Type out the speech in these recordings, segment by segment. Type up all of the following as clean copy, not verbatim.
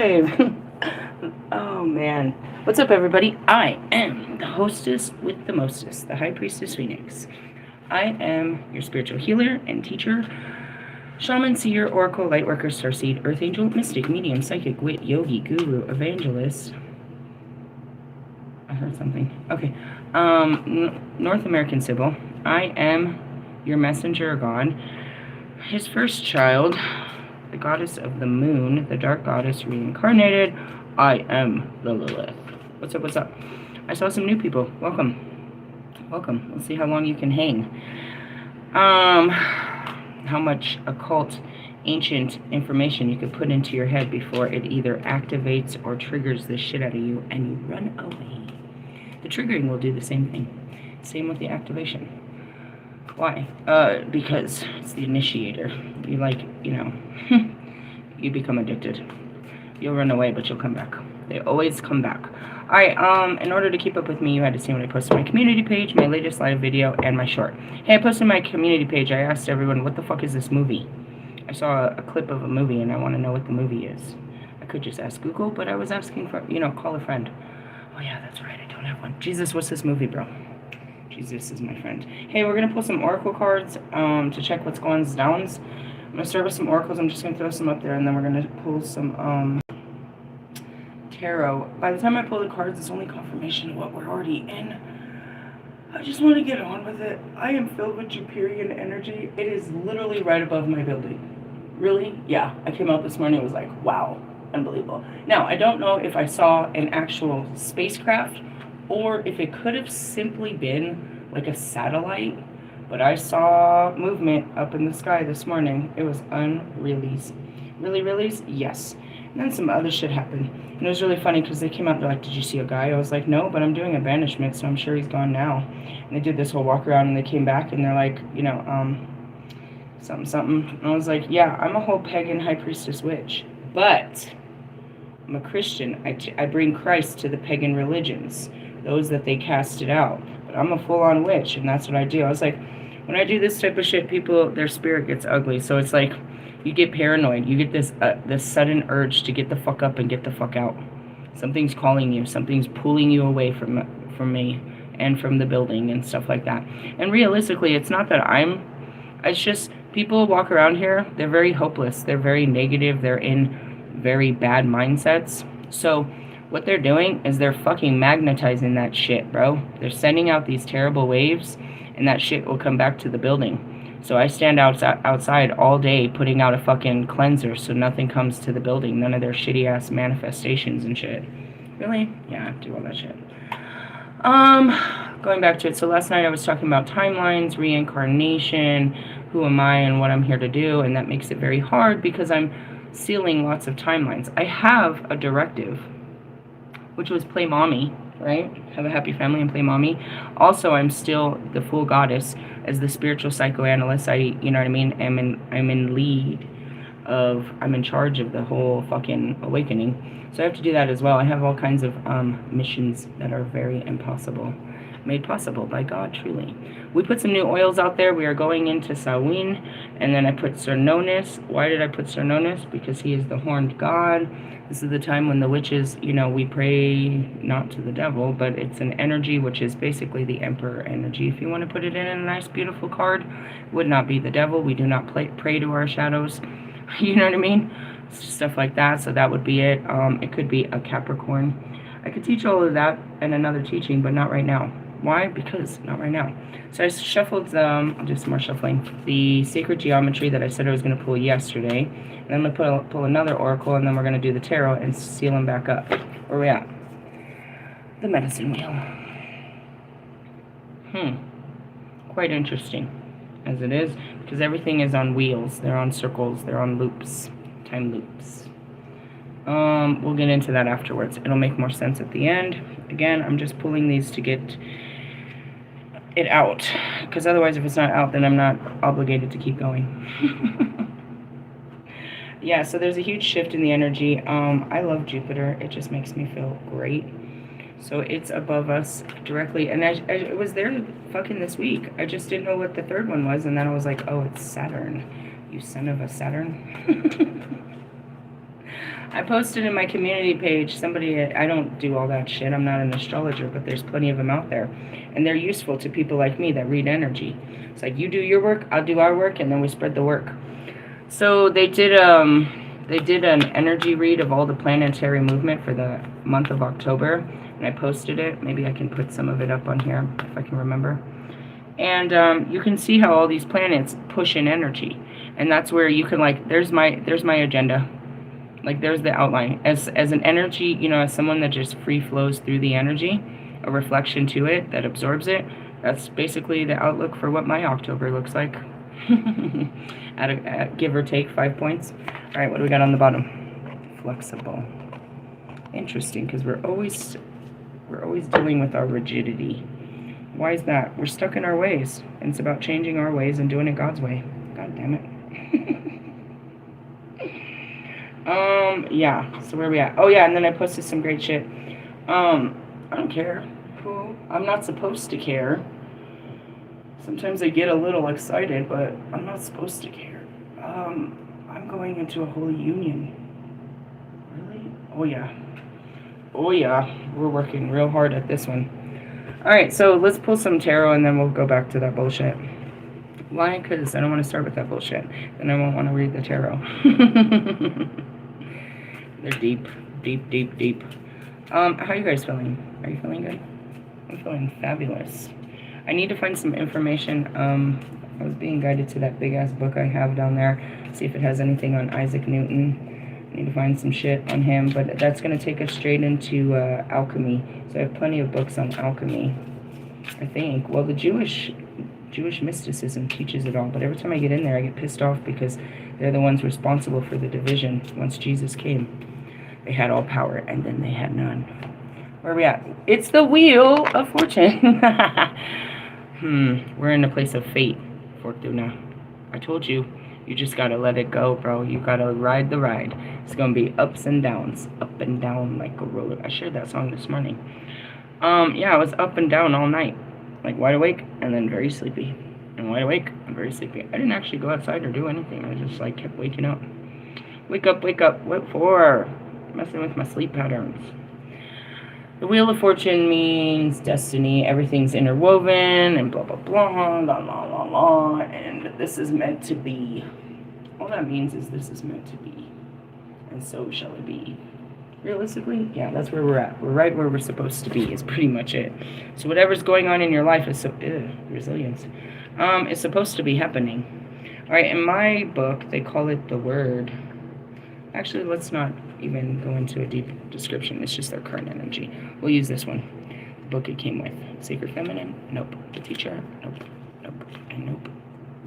live. Oh man. What's up, everybody? I am the hostess with the mostest, the High Priestess Phoenix. I am your spiritual healer and teacher, shaman, seer, oracle, lightworker, starseed, earth angel, mystic, medium, psychic, wit, yogi, guru, evangelist. I heard something. Okay. North American Sybil. I am your messenger god, his first child, the goddess of the moon, the dark goddess reincarnated. I am the Lilith. What's up, what's up? I saw some new people. Welcome. Welcome. Let's see how long you can hang. How much occult, ancient information you could put into your head before it either activates or triggers the shit out of you and you run away. The triggering will do the same thing. Same with the activation. Why? Because it's the initiator. You you become addicted. You'll run away, but you'll come back. They always come back. Alright, in order to keep up with me, you had to see when I posted my community page, my latest live video, and my short. Hey, I posted my community page. I asked everyone, what the fuck is this movie? I saw a clip of a movie, and I want to know what the movie is. I could just ask Google, but I was asking for, call a friend. Oh yeah, that's right, I don't have one. Jesus, what's this movie, bro? Jesus is my friend. Hey, we're going to pull some oracle cards to check what's going down. I'm going to start with some oracles. I'm just going to throw some up there, and then we're going to pull some tarot. By the time I pull the cards, it's only confirmation of what we're already in. I just want to get on with it. I am filled with Jupiterian energy. It is literally right above my building. Really? Yeah. I came out this morning, it was like, wow, unbelievable. Now, I don't know if I saw an actual spacecraft or if it could have simply been like a satellite, but I saw movement up in the sky this morning. It was unreleased. Really? Yes. And then some other shit happened. And it was really funny because they came out and they're like, did you see a guy? I was like, no, but I'm doing a banishment, so I'm sure he's gone now. And they did this whole walk around and they came back and they're like, something. And I was like, yeah, I'm a whole pagan high priestess witch, but I'm a Christian. I bring Christ to the pagan religions, those that they casted out. But I'm a full-on witch, and that's what I do. I was like, when I do this type of shit, people, their spirit gets ugly. So it's like, you get paranoid. You get this sudden urge to get the fuck up and get the fuck out. Something's calling you. Something's pulling you away from me and from the building and stuff like that. And realistically, it's not that it's just people walk around here. They're very hopeless. They're very negative. They're in very bad mindsets. So what they're doing is they're fucking magnetizing that shit, bro. They're sending out these terrible waves, and that shit will come back to the building. So I stand outside all day putting out a fucking cleanser so nothing comes to the building. None of their shitty-ass manifestations and shit. Really? Yeah, I do all that shit. Going back to it. So last night I was talking about timelines, reincarnation, who am I and what I'm here to do, and that makes it very hard because I'm sealing lots of timelines. I have a directive, which was play mommy, right? Have a happy family and play mommy. Also, I'm still the full goddess as the spiritual psychoanalyst. I'm in charge of the whole fucking awakening. So I have to do that as well. I have all kinds of missions that are very impossible, made possible by God, truly. We put some new oils out there. We are going into Samhain, and then I put Cernunnos. Why did I put Cernunnos? Because he is the horned god. This is the time when the witches, we pray not to the devil, but it's an energy which is basically the emperor energy. If you want to put it in a nice, beautiful card, it would not be the devil. We do not pray to our shadows. You know what I mean? Stuff like that. So that would be it. It could be a Capricorn. I could teach all of that in another teaching, but not right now. Why? Because not right now. So I shuffled, I'll do some more shuffling, the sacred geometry that I said I was going to pull yesterday. And then I'm going to pull another oracle, and then we're going to do the tarot and seal them back up. Where are we at? The medicine wheel. Quite interesting, as it is, because everything is on wheels. They're on circles. They're on loops. Time loops. We'll get into that afterwards. It'll make more sense at the end. Again, I'm just pulling these to get it out, because otherwise if it's not out, then I'm not obligated to keep going. Yeah, so there's a huge shift in the energy. I love Jupiter. It just makes me feel great. So it's above us directly, and I was there fucking this week. I just didn't know what the third one was, and then I was like, oh, it's Saturn. You son of a Saturn. I posted in my community page, I don't do all that shit, I'm not an astrologer, but there's plenty of them out there. And they're useful to people like me that read energy. It's like, you do your work, I'll do our work, and then we spread the work. So they did an energy read of all the planetary movement for the month of October, and I posted it. Maybe I can put some of it up on here if I can remember. And you can see how all these planets push in energy, and that's where you can, like, there's my agenda. Like, there's the outline. As an energy, you know, as someone that just free flows through the energy, a reflection to it that absorbs it, that's basically the outlook for what my October looks like. at give or take 5 points. All right, what do we got on the bottom? Flexible. Interesting, because we're always dealing with our rigidity. Why is that? We're stuck in our ways, and it's about changing our ways and doing it God's way. God damn it. Yeah, so where are we at? Oh yeah, and then I posted some great shit. I don't care. Cool. I'm not supposed to care. Sometimes I get a little excited, but I'm not supposed to care. I'm going into a holy union. Really? Oh yeah. Oh yeah. We're working real hard at this one. Alright, so let's pull some tarot and then we'll go back to that bullshit. Why? Because I don't want to start with that bullshit. Then I won't want to read the tarot. They're deep. Deep, deep, deep. How are you guys feeling? Are you feeling good? I'm feeling fabulous. I need to find some information. I was being guided to that big-ass book I have down there. See if it has anything on Isaac Newton. I need to find some shit on him, but that's going to take us straight into alchemy. So I have plenty of books on alchemy, I think. Well, the Jewish mysticism teaches it all, but every time I get in there, I get pissed off because they're the ones responsible for the division. Once Jesus came, they had all power, and then they had none. Where are we at? It's the Wheel of Fortune. We're in a place of fate, Fortuna. I told you, you just gotta let it go, bro. You gotta ride the ride. It's gonna be ups and downs, up and down like a roller. I shared that song this morning. Yeah, I was up and down all night, like wide awake and then very sleepy, and wide awake and very sleepy. I didn't actually go outside or do anything. I just like kept waking up. Wake up, wake up. What for? Messing with my sleep patterns. The Wheel of Fortune means destiny. Everything's interwoven and blah, blah, blah, la, la, la, la, and this is meant to be. All that means is this is meant to be, and so shall it be. Realistically, yeah, that's where we're at. We're right where we're supposed to be is pretty much it. So whatever's going on in your life is resilience. It's supposed to be happening. All right, in my book, they call it the Word. Actually, let's not even go into a deep description. It's just their current energy. We'll use this one. The book it came with. Sacred Feminine? Nope. The Teacher? Nope. Nope. And nope.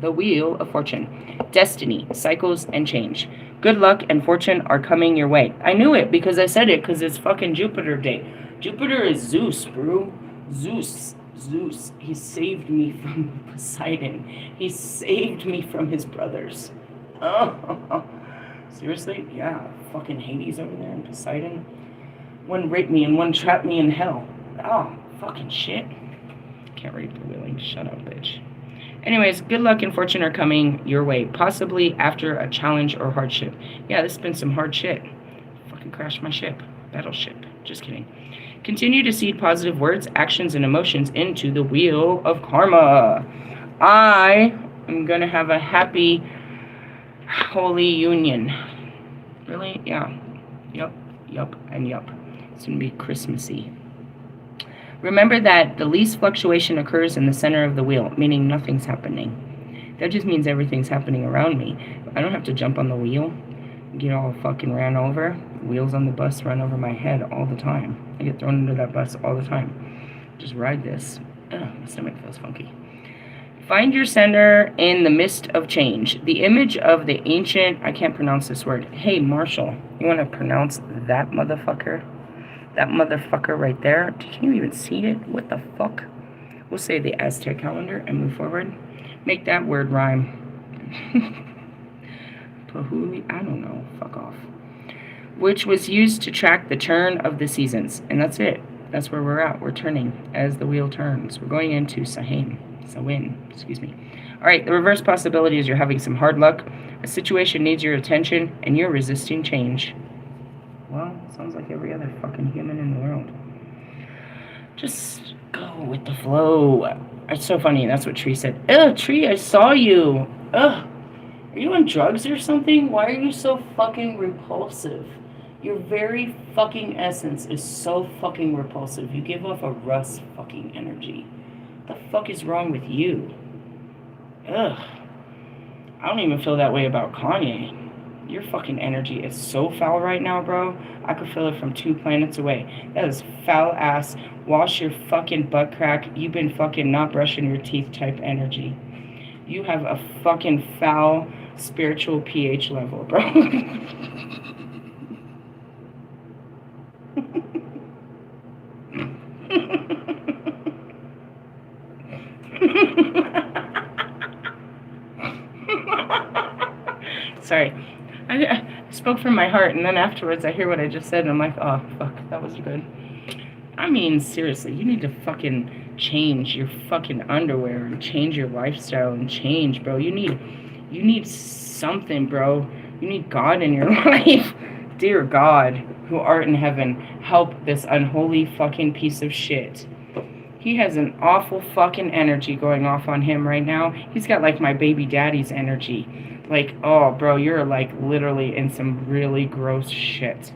The Wheel of Fortune. Destiny, cycles, and change. Good luck and fortune are coming your way. I knew it because I said it because it's fucking Jupiter day. Jupiter is Zeus, bro. Zeus. He saved me from Poseidon. He saved me from his brothers. Oh. Seriously? Yeah, fucking Hades over there in Poseidon. One raped me and one trapped me in hell. Oh, fucking shit. Can't rape the willing. Shut up, bitch. Anyways, good luck and fortune are coming your way, possibly after a challenge or hardship. Yeah, this has been some hard shit. Fucking crashed my ship. Battleship. Just kidding. Continue to seed positive words, actions, and emotions into the Wheel of Karma. I am going to have a happy holy union. Really? Yeah. Yup, and yup. It's going to be Christmassy. Remember that the least fluctuation occurs in the center of the wheel, meaning nothing's happening. That just means everything's happening around me. I don't have to jump on the wheel, get all fucking ran over. Wheels on the bus run over my head all the time. I get thrown into that bus all the time. Just ride this. Ugh, my stomach feels funky. Find your center in the midst of change. The image of the ancient, I can't pronounce this word. Hey, Marshall, you want to pronounce that motherfucker? That motherfucker right there? Can you even see it? What the fuck? We'll say the Aztec calendar and move forward. Make that word rhyme. Pahuli? I don't know. Fuck off. Which was used to track the turn of the seasons. And that's it. That's where we're at. We're turning as the wheel turns. We're going into Samhain. Excuse me. All right, the reverse possibility is you're having some hard luck. A situation needs your attention, and you're resisting change. Sounds like every other fucking human in the world. Just go with the flow. It's so funny. That's what Tree said. Ugh, Tree, I saw you. Ugh. Are you on drugs or something? Why are you so fucking repulsive? Your very fucking essence is so fucking repulsive. You give off a Russ fucking energy. What the fuck is wrong with you? Ugh. I don't even feel that way about Kanye. Your fucking energy is so foul right now, bro. I could feel it from 2 planets away. That is foul ass. Wash your fucking butt crack. You've been fucking not brushing your teeth type energy. You have a fucking foul spiritual pH level, bro. Sorry. I spoke from my heart, and then afterwards I hear what I just said, and I'm like, oh, fuck, that was good. I mean, seriously, you need to fucking change your fucking underwear and change your lifestyle and change, bro. You need something, bro. You need God in your life. Dear God, who art in heaven, help this unholy fucking piece of shit. He has an awful fucking energy going off on him right now. He's got like my baby daddy's energy. Like, oh, bro, you're like literally in some really gross shit.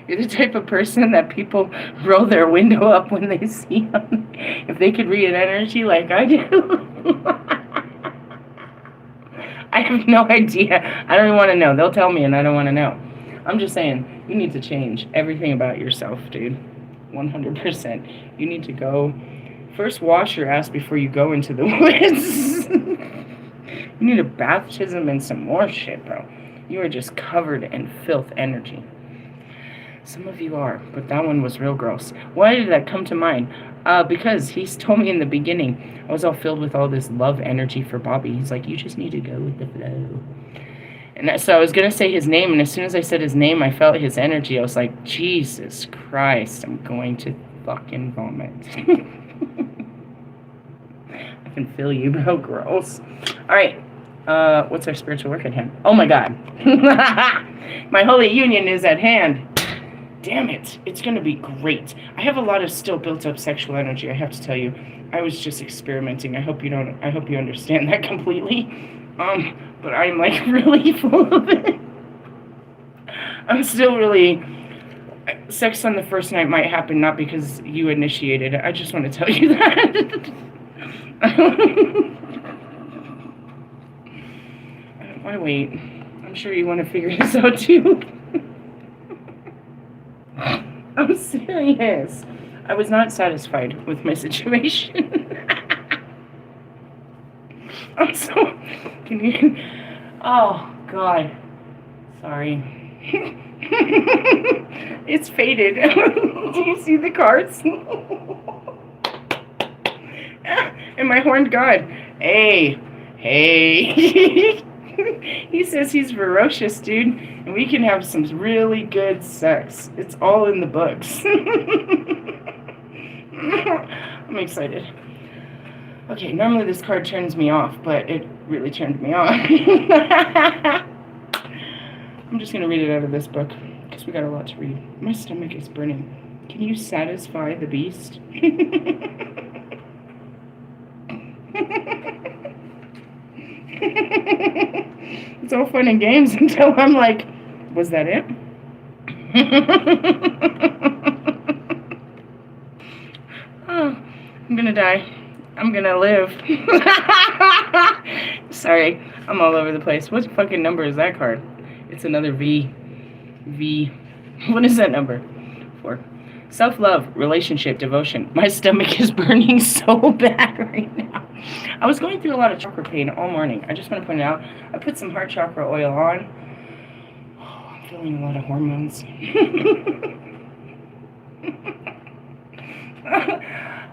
You're the type of person that people roll their window up when they see him. If they could read an energy like I do. I have no idea. I don't even want to know. They'll tell me and I don't want to know. I'm just saying, you need to change everything about yourself, dude. 100%. You need to go. First, wash your ass before you go into the woods. You need a baptism and some more shit, bro. You are just covered in filth energy. Some of you are, but that one was real gross. Why did that come to mind? Because he's told me in the beginning, I was all filled with all this love energy for Bobby. He's like, you just need to go with the flow. And so I was going to say his name, and as soon as I said his name, I felt his energy. I was like, Jesus Christ, I'm going to fucking vomit. I can feel you, bro. Gross. All right. What's our spiritual work at hand? Oh, my God. My holy union is at hand. Damn it. It's going to be great. I have a lot of still built up sexual energy, I have to tell you. I was just experimenting. I hope you understand that completely. But I'm like really full of it. I'm still really... Sex on the first night might happen not because you initiated it. I just want to tell you that. Why wait? I'm sure you want to figure this out too. I'm serious. I was not satisfied with my situation. I'm so... Can you... Oh, God. Sorry. It's faded. Do you see the cards? And my horned god. Hey. He says he's ferocious, dude, and we can have some really good sex. It's all in the books. I'm excited. Okay, normally this card turns me off, but it really turned me on. I'm just going to read it out of this book, because we got a lot to read. My stomach is burning. Can you satisfy the beast? It's all fun and games until I'm like, was that it? Oh, I'm going to die. I'm gonna live. Sorry, I'm all over the place. What fucking number is that card? It's another V. What is that number? 4. Self-love, relationship, devotion. My stomach is burning so bad right now. I was going through a lot of chakra pain all morning. I just want to point it out. I put some heart chakra oil on. Oh, I'm feeling a lot of hormones.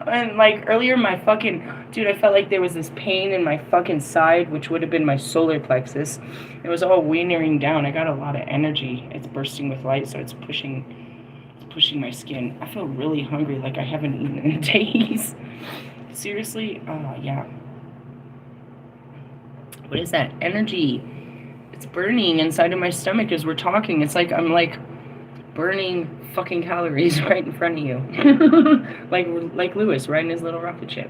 And like earlier my fucking dude, I felt like there was this pain in my fucking side, which would have been my solar plexus. It was all wienering down. I got a lot of energy. It's bursting with light, so it's pushing my skin. I feel really hungry, like I haven't eaten in days. Seriously? Yeah. What is that? Energy. It's burning inside of my stomach as we're talking. It's like I'm like burning fucking calories right in front of you. like Lewis riding his little rocket ship.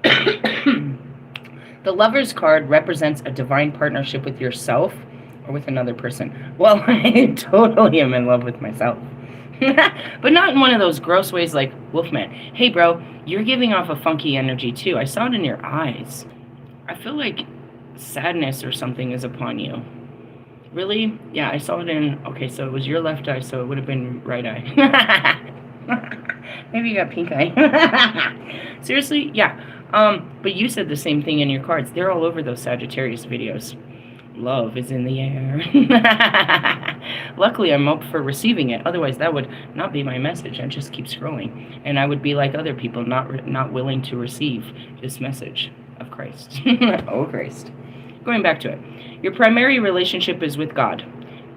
The Lover's card represents a divine partnership with yourself or with another person. Well, I totally am in love with myself. But not in one of those gross ways like Wolfman. Hey, bro, you're giving off a funky energy too. I saw it in your eyes. I feel like sadness or something is upon you. Really? Yeah, I saw it in... Okay, so it was your left eye, so it would have been right eye. Maybe you got pink eye. Seriously? Yeah. But you said the same thing in your cards. They're all over those Sagittarius videos. Love is in the air. Luckily, I'm up for receiving it. Otherwise, that would not be my message. I'd just keep scrolling. And I would be like other people, not willing to receive this message of Christ. Oh, Christ. Going back to it. Your primary relationship is with God.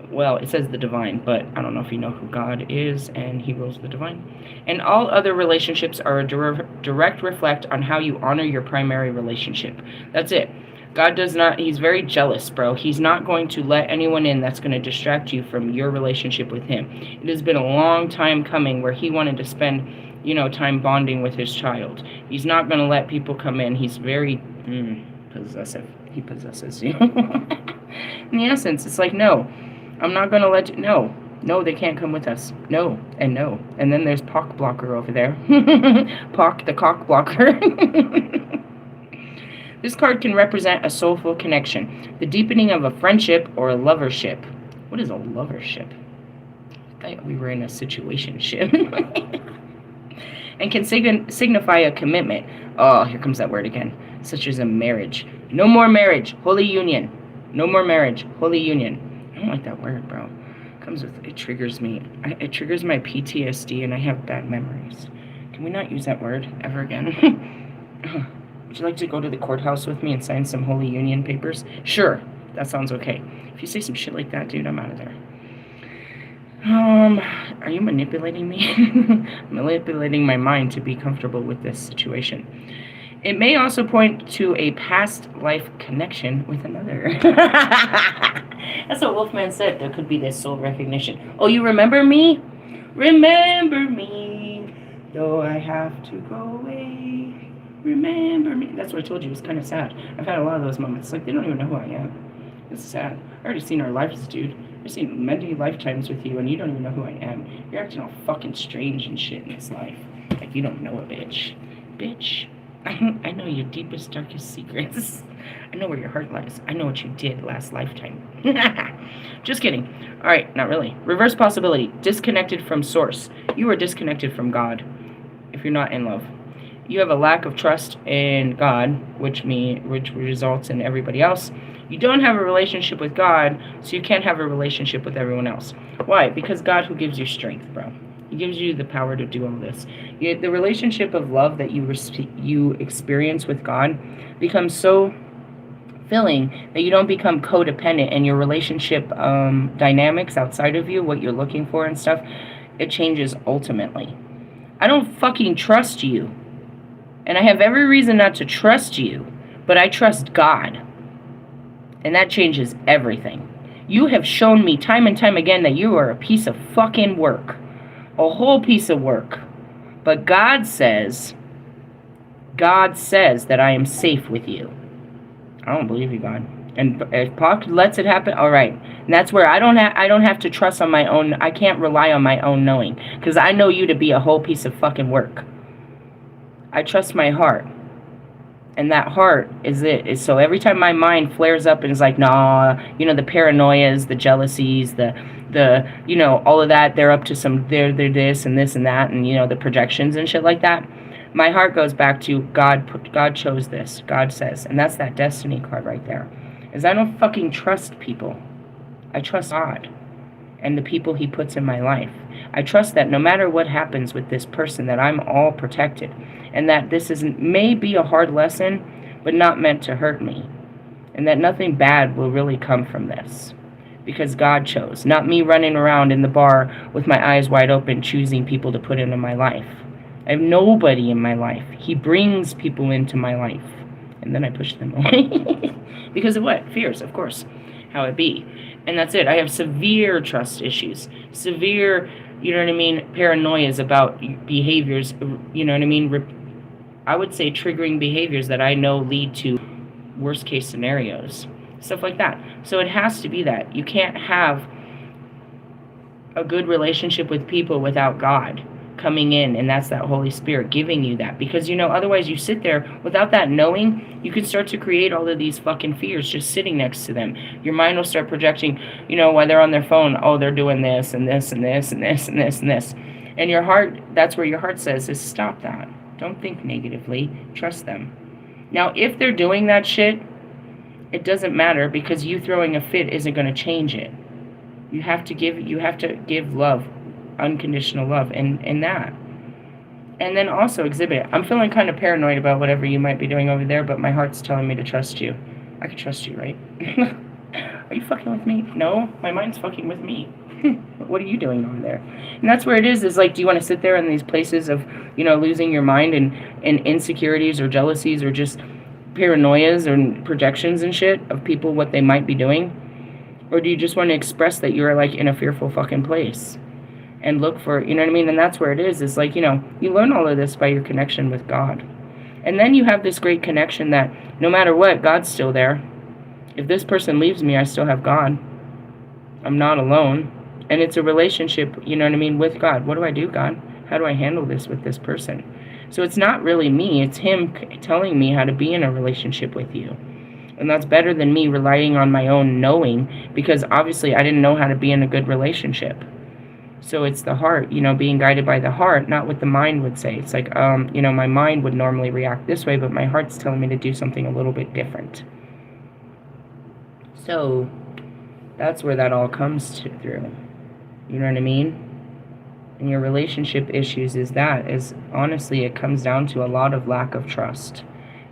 Well, it says the divine, but I don't know if you know who God is, and he rules the divine. And all other relationships are a direct reflect on how you honor your primary relationship. That's it. God does not, he's very jealous, bro. He's not going to let anyone in that's going to distract you from your relationship with him. It has been a long time coming where he wanted to spend, time bonding with his child. He's not going to let people come in. He's very possessive. He possesses you. In the essence, it's like, no, I'm not going to let you, no, they can't come with us. No, and no. And then there's Pock Blocker over there. Pock the cock blocker. This card can represent a soulful connection, the deepening of a friendship or a lovership. What is a lovership? I thought we were in a situationship. And can signify a commitment. Oh, here comes that word again. Such as a marriage. No more marriage, holy union. No more marriage, holy union. I don't like that word, bro. It triggers me. It triggers my PTSD, and I have bad memories. Can we not use that word ever again? Would you like to go to the courthouse with me and sign some holy union papers? Sure, that sounds okay. If you say some shit like that, dude, I'm out of there. Are you manipulating me? Manipulating my mind to be comfortable with this situation. It may also point to a past life connection with another. That's what Wolfman said. There could be this soul recognition. Oh, you remember me? Remember me, though I have to go away. Remember me. That's what I told you. It was kind of sad. I've had a lot of those moments. Like, they don't even know who I am. It's sad. I already seen our lives, dude. I've seen many lifetimes with you, and you don't even know who I am. You're acting all fucking strange and shit in this life. Like, you don't know a bitch. Bitch. I know your deepest, darkest secrets. I know where your heart lies. I know what you did last lifetime. Just kidding. Alright, not really. Reverse possibility. Disconnected from source. You are disconnected from God if you're not in love. You have a lack of trust in God, which results in everybody else. You don't have a relationship with God, so you can't have a relationship with everyone else. Why? Because God who gives you strength, bro. He gives you the power to do all this. The relationship of love that you experience with God becomes so filling that you don't become codependent, and your relationship dynamics outside of you, what you're looking for and stuff, it changes ultimately. I don't fucking trust you. And I have every reason not to trust you, but I trust God. And that changes everything. You have shown me time and time again that you are a piece of fucking work. A whole piece of work. But God says that I am safe with you. I don't believe you, God. And if Pac lets it happen, all right. And that's where I don't have to trust on my own. I can't rely on my own knowing, because I know you to be a whole piece of fucking work. I trust my heart. And that heart is it. So every time my mind flares up and is like, nah, the paranoias, the jealousies, the all of that, they're up to some, they're this and this and that, and, the projections and shit like that. My heart goes back to God chose this, God says. And that's that destiny card right there. Is I don't fucking trust people. I trust God and the people he puts in my life. I trust that no matter what happens with this person, that I'm all protected. And that this may be a hard lesson, but not meant to hurt me. And that nothing bad will really come from this. Because God chose. Not me running around in the bar with my eyes wide open, choosing people to put into my life. I have nobody in my life. He brings people into my life. And then I push them away. Because of what? Fears, of course. how it be. And that's it. I have severe trust issues, severe, you know what I mean, paranoias about behaviors, you know what I mean, I would say triggering behaviors that I know lead to worst case scenarios, stuff like that. So it has to be that. You can't have a good relationship with people without God coming in, and that's that Holy Spirit giving you that. Because, you know, otherwise you sit there without that knowing, you could start to create all of these fucking fears just sitting next to them. Your mind will start projecting, you know, while they're on their phone, oh, they're doing this and this and this and this and this and this. And your heart, that's where your heart says is stop that. Don't think negatively. Trust them. Now, if they're doing that shit, it doesn't matter, because you throwing a fit isn't going to change it. You have to give love, unconditional love, and that. And then also exhibit it. I'm feeling kind of paranoid about whatever you might be doing over there, but my heart's telling me to trust you. I can trust you, right? Are you fucking with me? No, my mind's fucking with me. What are you doing over there? And that's where it is like, do you want to sit there in these places of, you know, losing your mind and insecurities or jealousies or just paranoias or projections and shit of people, what they might be doing? Or do you just want to express that you're like in a fearful fucking place and look for, you know what I mean? And that's where it is like, you know, you learn all of this by your connection with God. And then you have this great connection that no matter what, God's still there. If this person leaves me, I still have God. I'm not alone. And it's a relationship, you know what I mean, with God. What do I do, God? How do I handle this with this person? So it's not really me. It's him telling me how to be in a relationship with you. And that's better than me relying on my own knowing, because obviously I didn't know how to be in a good relationship. So it's the heart, you know, being guided by the heart, not what the mind would say. It's like, you know, my mind would normally react this way, but my heart's telling me to do something a little bit different. So that's where that all comes through. You know what I mean? And your relationship issues is honestly, it comes down to a lot of lack of trust.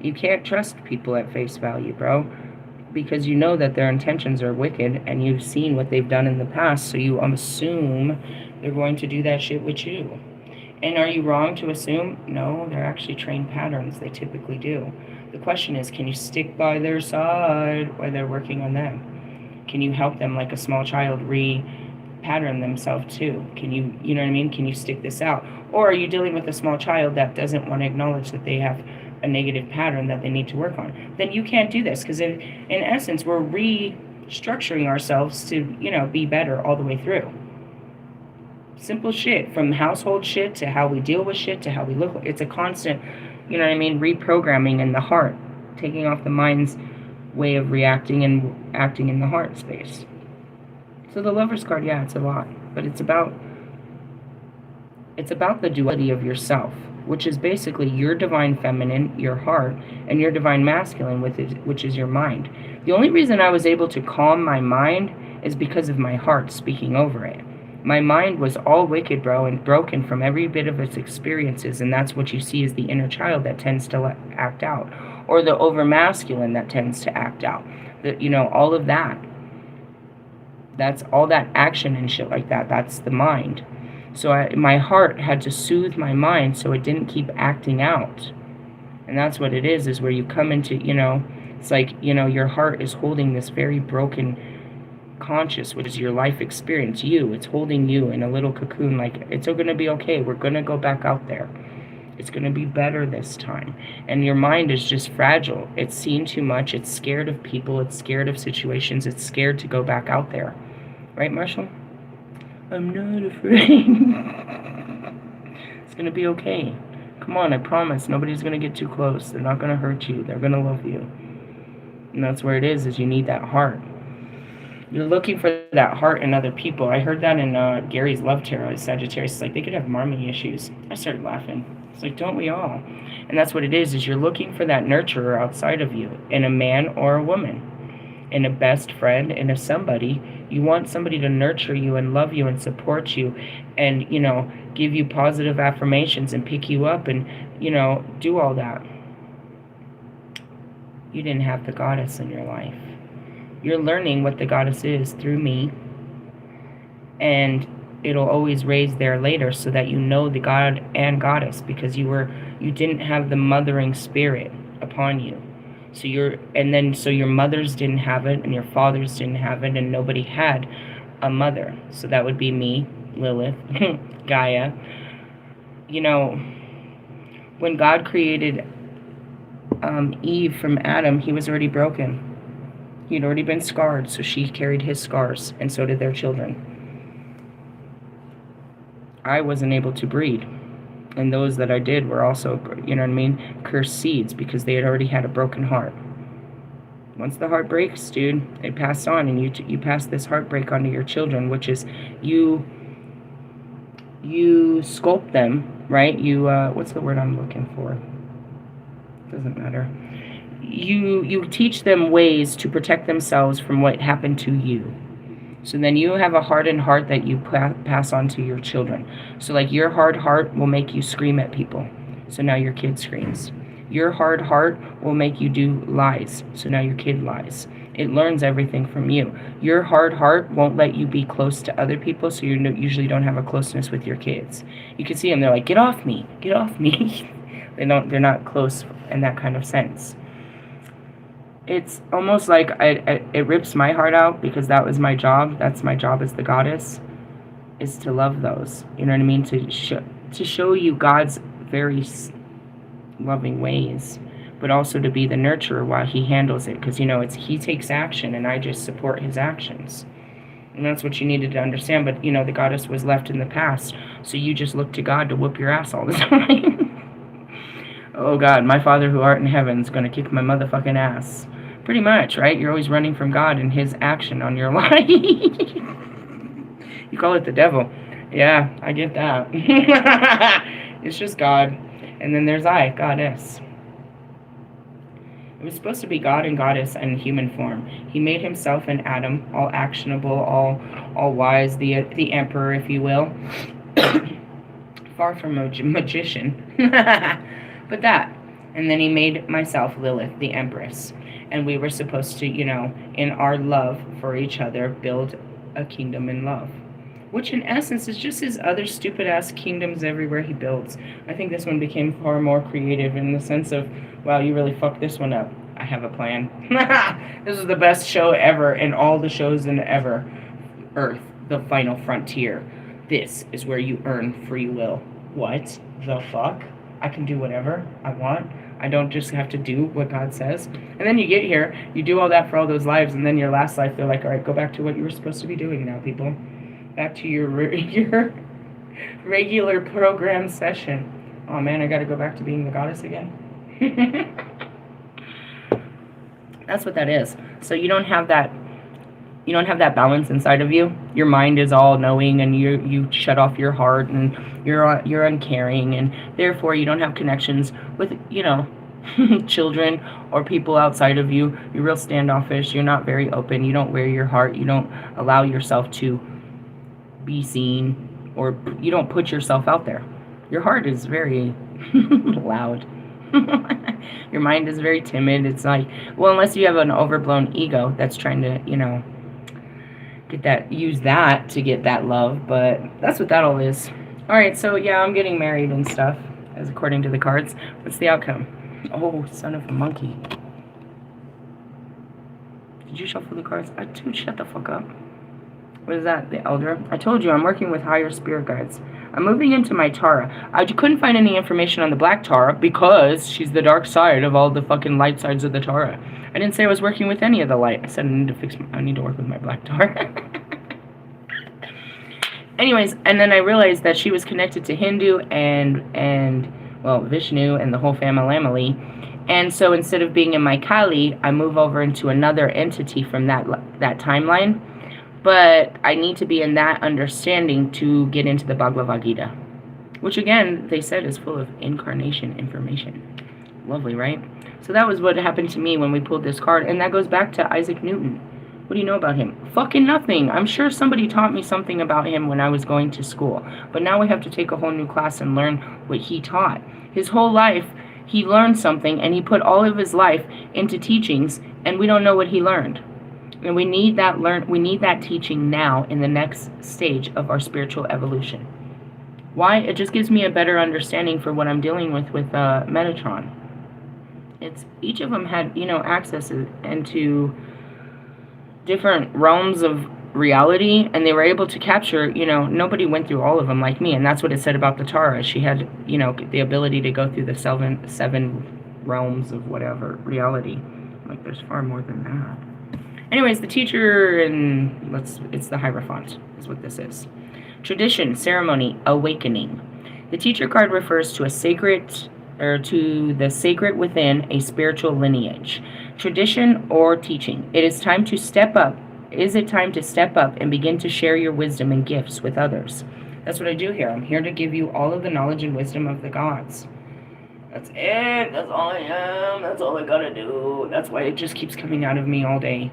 You can't trust people at face value, bro, because you know that their intentions are wicked and you've seen what they've done in the past, so you assume they're going to do that shit with you. And are you wrong to assume? No, they're actually trained patterns. They typically do. The question is, can you stick by their side while they're working on them? Can you help them like a small child pattern themselves too? Can you know what I mean? Can you stick this out? Or are you dealing with a small child that doesn't want to acknowledge that they have a negative pattern that they need to work on? Then you can't do this, because in essence we're restructuring ourselves to, you know, be better all the way through. Simple shit, from household shit to how we deal with shit to how we look. It's a constant, you know what I mean, reprogramming in the heart, taking off the mind's way of reacting and acting in the heart space. So the Lover's card, yeah, it's a lot, but it's about the duality of yourself, which is basically your divine feminine, your heart, and your divine masculine, which is your mind. The only reason I was able to calm my mind is because of my heart speaking over it. My mind was all wicked, bro, and broken from every bit of its experiences, and that's what you see is the inner child that tends to act out, or the over masculine that tends to act out. You know, all of that. That's all that action and shit like that. That's the mind. So my heart had to soothe my mind so it didn't keep acting out. And that's what it is where you come into, you know, it's like, you know, your heart is holding this very broken conscious, which is your life experience. It's holding you in a little cocoon, like, it's going to be okay. We're going to go back out there. It's going to be better this time. And your mind is just fragile. It's seen too much. It's scared of people. It's scared of situations. It's scared to go back out there. Right, Marshall? I'm not afraid. It's going to be okay. Come on, I promise. Nobody's going to get too close. They're not going to hurt you. They're going to love you. And that's where it is you need that heart. You're looking for that heart in other people. I heard that in Gary's Love Tarot, Sagittarius. It's like they could have mommy issues. I started laughing. It's like, don't we all? And that's what it is you're looking for that nurturer outside of you, in a man or a woman, in a best friend, in a somebody. You want somebody to nurture you and love you and support you and, you know, give you positive affirmations and pick you up and, you know, do all that. You didn't have the goddess in your life. You're learning what the goddess is through me, and it'll always raise there later so that you know the god and goddess, because you didn't have the mothering spirit upon you. So your mothers didn't have it, and your fathers didn't have it, and nobody had a mother. So that would be me, Lilith, Gaia. You know, when God created Eve from Adam, he was already broken. He'd already been scarred, so she carried his scars, and so did their children. I wasn't able to breed, and those that I did were also, you know what I mean, cursed seeds, because they had already had a broken heart. Once the heart breaks, dude, it passed on, and you pass this heartbreak onto your children, which is you sculpt them, right? What's the word I'm looking for? Doesn't matter. You teach them ways to protect themselves from what happened to you. So then you have a hardened heart that you pass on to your children. So like your hard heart will make you scream at people. So now your kid screams. Your hard heart will make you do lies. So now your kid lies. It learns everything from you. Your hard heart won't let you be close to other people, so you usually don't have a closeness with your kids. You can see them, they're like, get off me, get off me. They're not close in that kind of sense. It's almost like it rips my heart out, because that was my job. That's my job as the goddess, is to love those. You know what I mean? To show you God's very loving ways, but also to be the nurturer while he handles it, because he takes action and I just support his actions. And that's what you needed to understand. But the goddess was left in the past, so you just look to God to whoop your ass all the time. Oh God, my Father who art in heaven is going to kick my motherfucking ass. Pretty much, right? You're always running from God and his action on your life. You call it the devil. Yeah, I get that. It's just God. And then there's I, goddess. It was supposed to be God and goddess in human form. He made himself an Adam, all actionable, all wise, the emperor, if you will. Far from a magician. But that. And then he made myself, Lilith, the empress. And we were supposed to, in our love for each other, build a kingdom in love. Which in essence is just his other stupid ass kingdoms everywhere he builds. I think this one became far more creative in the sense of, wow, you really fucked this one up. I have a plan. This is the best show ever in all the shows in ever. Earth, the final frontier. This is where you earn free will. What the fuck? I can do whatever I want. I don't just have to do what God says. And then you get here, you do all that for all those lives, and then your last life, they're like, all right, go back to what you were supposed to be doing now, people. Back to your regular program session. Oh man, I gotta go back to being the goddess again. That's what that is. So you don't have that balance inside of you. Your mind is all knowing, and you shut off your heart, and you're uncaring, and therefore you don't have connections with children or people outside of you. You're real standoffish. You're not very open. You don't wear your heart. You don't allow yourself to be seen, or you don't put yourself out there. Your heart is very loud. Your mind is very timid. It's like, well, unless you have an overblown ego that's trying to use that to get that love, but that's what that all is. All right, so yeah, I'm getting married and stuff, as according to the cards. What's the outcome? Oh, son of a monkey. Did you shuffle the cards? Dude, shut the fuck up. What is that? The Elder? I told you, I'm working with higher spirit guides. I'm moving into my Tara. I couldn't find any information on the Black Tara because she's the dark side of all the fucking light sides of the Tara. I didn't say I was working with any of the light. I said I need to work with my Black Tara. Anyways, and then I realized that she was connected to Hindu and Vishnu and the whole family. And so instead of being in my Kali, I move over into another entity from that timeline. But I need to be in that understanding to get into the Bhagavad Gita, which again, they said is full of incarnation information. Lovely, right? So that was what happened to me when we pulled this card. And that goes back to Isaac Newton. What do you know about him? Fucking nothing. I'm sure somebody taught me something about him when I was going to school. But now we have to take a whole new class and learn what he taught. His whole life, he learned something, and he put all of his life into teachings, and we don't know what he learned. And we need that teaching now in the next stage of our spiritual evolution. Why? It just gives me a better understanding for what I'm dealing with Metatron. It's each of them had, access into different realms of reality, and they were able to capture, nobody went through all of them like me, and that's what it said about the Tara. She had, the ability to go through the seven realms of whatever reality. Like, there's far more than that. Anyways, the teacher, and it's the Hierophant is what this is. Tradition, ceremony, awakening. The teacher card refers to to the sacred within a spiritual lineage. Tradition or teaching. It is time to step up. Is it time to step up and begin to share your wisdom and gifts with others? That's what I do here. I'm here to give you all of the knowledge and wisdom of the gods. That's it. That's all I am. That's all I gotta do. That's why it just keeps coming out of me all day.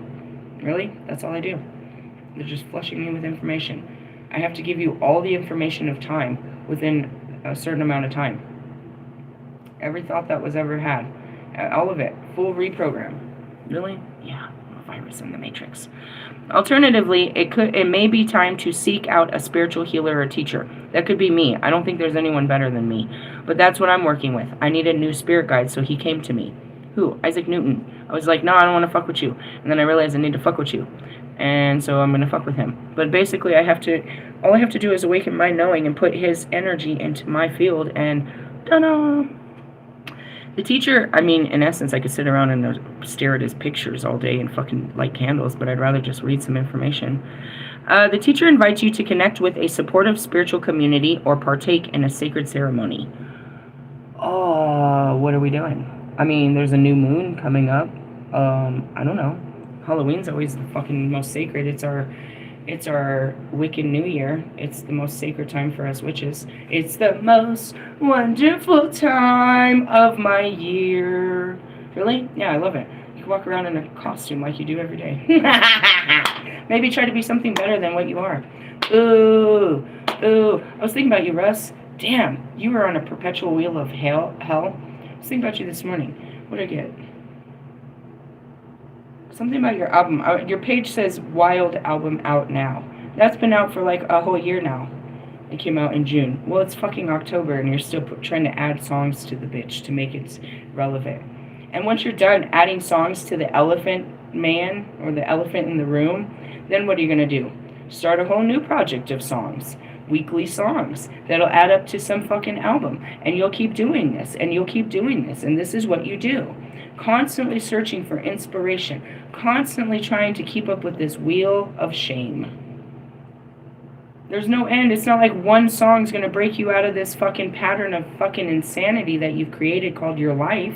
Really? That's all I do. They're just flushing me with information. I have to give you all the information of time within a certain amount of time. Every thought that was ever had. All of it. Full reprogram. Really? Yeah. I'm a virus in the matrix. Alternatively, it may be time to seek out a spiritual healer or teacher. That could be me. I don't think there's anyone better than me. But that's what I'm working with. I need a new spirit guide, so he came to me. Who? Isaac Newton. I was like, no, I don't want to fuck with you. And then I realized I need to fuck with you. And so I'm going to fuck with him. But basically, all I have to do is awaken my knowing and put his energy into my field, and ta-da! The teacher, in essence, I could sit around and stare at his pictures all day and fucking light candles, but I'd rather just read some information. The teacher invites you to connect with a supportive spiritual community or partake in a sacred ceremony. Oh, what are we doing? There's a new moon coming up. I don't know. Halloween's always the fucking most sacred. It's our Wiccan New Year. It's the most sacred time for us witches. It's the most wonderful time of my year. Really? Yeah, I love it. You can walk around in a costume like you do every day. Maybe try to be something better than what you are. Ooh. I was thinking about you, Russ. Damn, you were on a perpetual wheel of hell. I was thinking about you this morning. What did I get? Something about your album. Your page says Wild album out now. That's been out for like a whole year now. It came out in June. Well, it's fucking October and you're still trying to add songs to the bitch to make it relevant. And once you're done adding songs to the elephant man or the elephant in the room, then what are you going to do? Start a whole new project of songs. Weekly songs that'll add up to some fucking album. And you'll keep doing this and you'll keep doing this. And this is what you do. Constantly searching for inspiration, constantly trying to keep up with this wheel of shame. There's no end. It's not like one song's going to break you out of this fucking pattern of fucking insanity that you've created called your life.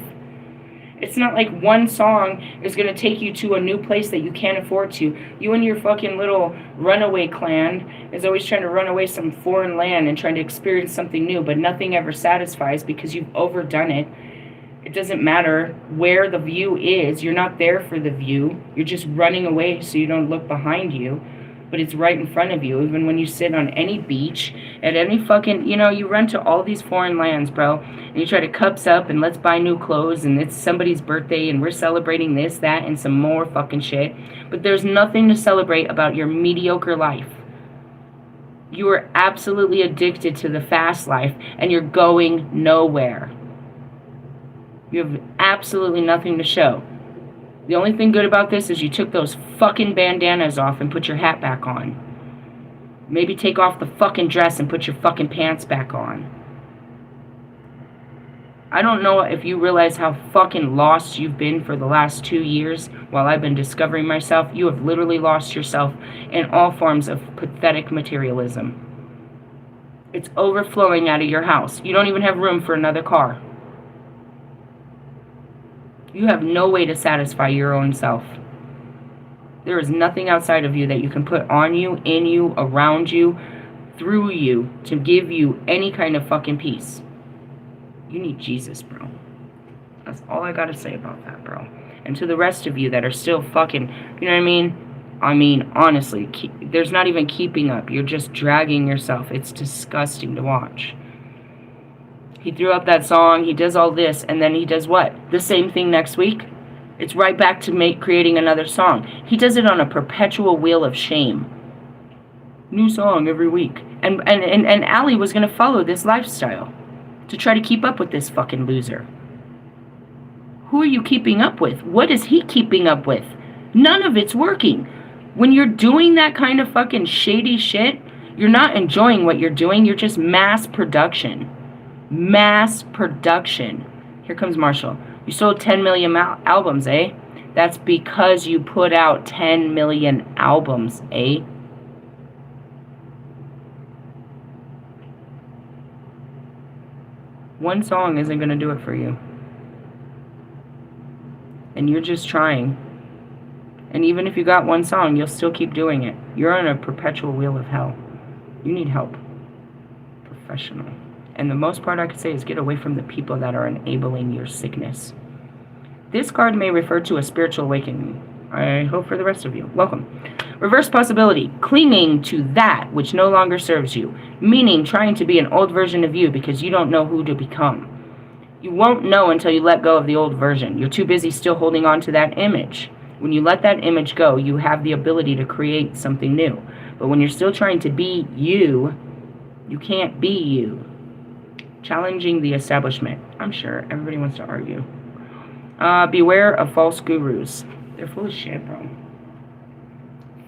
It's not like one song is going to take you to a new place that you can't afford to. You and your fucking little runaway clan is always trying to run away some foreign land and trying to experience something new, but nothing ever satisfies because you've overdone it. It doesn't matter where the view is. You're not there for the view. You're just running away so you don't look behind you. But it's right in front of you. Even when you sit on any beach, at any fucking, you run to all these foreign lands, bro. And you try to cups up and let's buy new clothes and it's somebody's birthday and we're celebrating this, that, and some more fucking shit. But there's nothing to celebrate about your mediocre life. You are absolutely addicted to the fast life and you're going nowhere. You have absolutely nothing to show. The only thing good about this is you took those fucking bandanas off and put your hat back on. Maybe take off the fucking dress and put your fucking pants back on. I don't know if you realize how fucking lost you've been for the last 2 years while I've been discovering myself. You have literally lost yourself in all forms of pathetic materialism. It's overflowing out of your house. You don't even have room for another car. You have no way to satisfy your own self. There is nothing outside of you that you can put on you, in you, around you, through you, to give you any kind of fucking peace. You need Jesus, bro. That's all I gotta say about that, bro. And to the rest of you that are still fucking, you know what I mean? Honestly, there's not even keeping up. You're just dragging yourself. It's disgusting to watch. He threw up that song, he does all this, and then he does what? The same thing next week? It's right back to creating another song. He does it on a perpetual wheel of shame. New song every week. And Allie was going to follow this lifestyle to try to keep up with this fucking loser. Who are you keeping up with? What is he keeping up with? None of it's working. When you're doing that kind of fucking shady shit, you're not enjoying what you're doing. You're just mass production. Mass production. Here comes Marshall. You sold 10 million albums, eh? That's because you put out 10 million albums, eh? One song isn't going to do it for you. And you're just trying. And even if you got one song, you'll still keep doing it. You're on a perpetual wheel of hell. You need help. Professional. And the most part I could say is get away from the people that are enabling your sickness. This card may refer to a spiritual awakening. I hope for the rest of you. Welcome. Reverse possibility. Clinging to that which no longer serves you. Meaning trying to be an old version of you because you don't know who to become. You won't know until you let go of the old version. You're too busy still holding on to that image. When you let that image go, you have the ability to create something new. But when you're still trying to be you, you can't be you. Challenging the establishment. I'm sure everybody wants to argue. Beware of false gurus. They're full of shit, bro.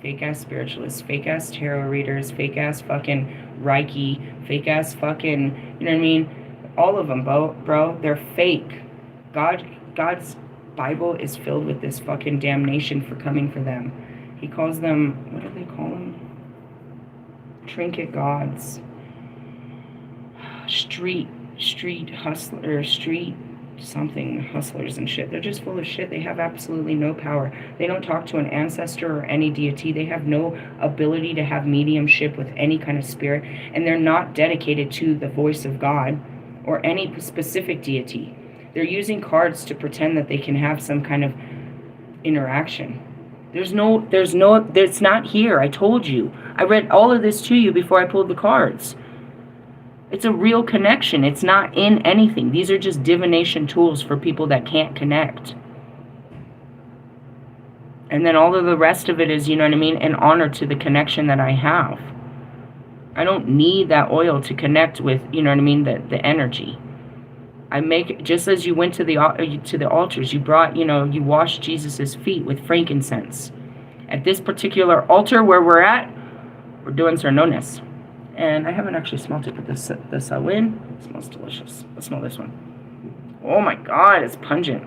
Fake-ass spiritualists, fake-ass tarot readers, fake-ass fucking Reiki, fake-ass fucking, you know what I mean? All of them, bro. They're fake. God's Bible is filled with this fucking damnation for coming for them. He calls them, what do they call them? Trinket gods. Street hustler, street something hustlers and shit. They're just full of shit. They have absolutely no power. They don't talk to an ancestor or any deity. They have no ability to have mediumship with any kind of spirit, and they're not dedicated to the voice of God or any specific deity. They're using cards to pretend that they can have some kind of interaction. It's not here. I told you. I read all of this to you before I pulled the cards. It's a real connection. It's not in anything. These are just divination tools for people that can't connect. And then all of the rest of it is, you know what I mean, an honor to the connection that I have. I don't need that oil to connect with, you know what I mean, the energy. I make, just as you went to the altars, you brought, you know, you washed Jesus's feet with frankincense. At this particular altar where we're at, we're doing Cernones. And I haven't actually smelled it, but the Samhain smells delicious. Let's smell this one. Oh my God, it's pungent.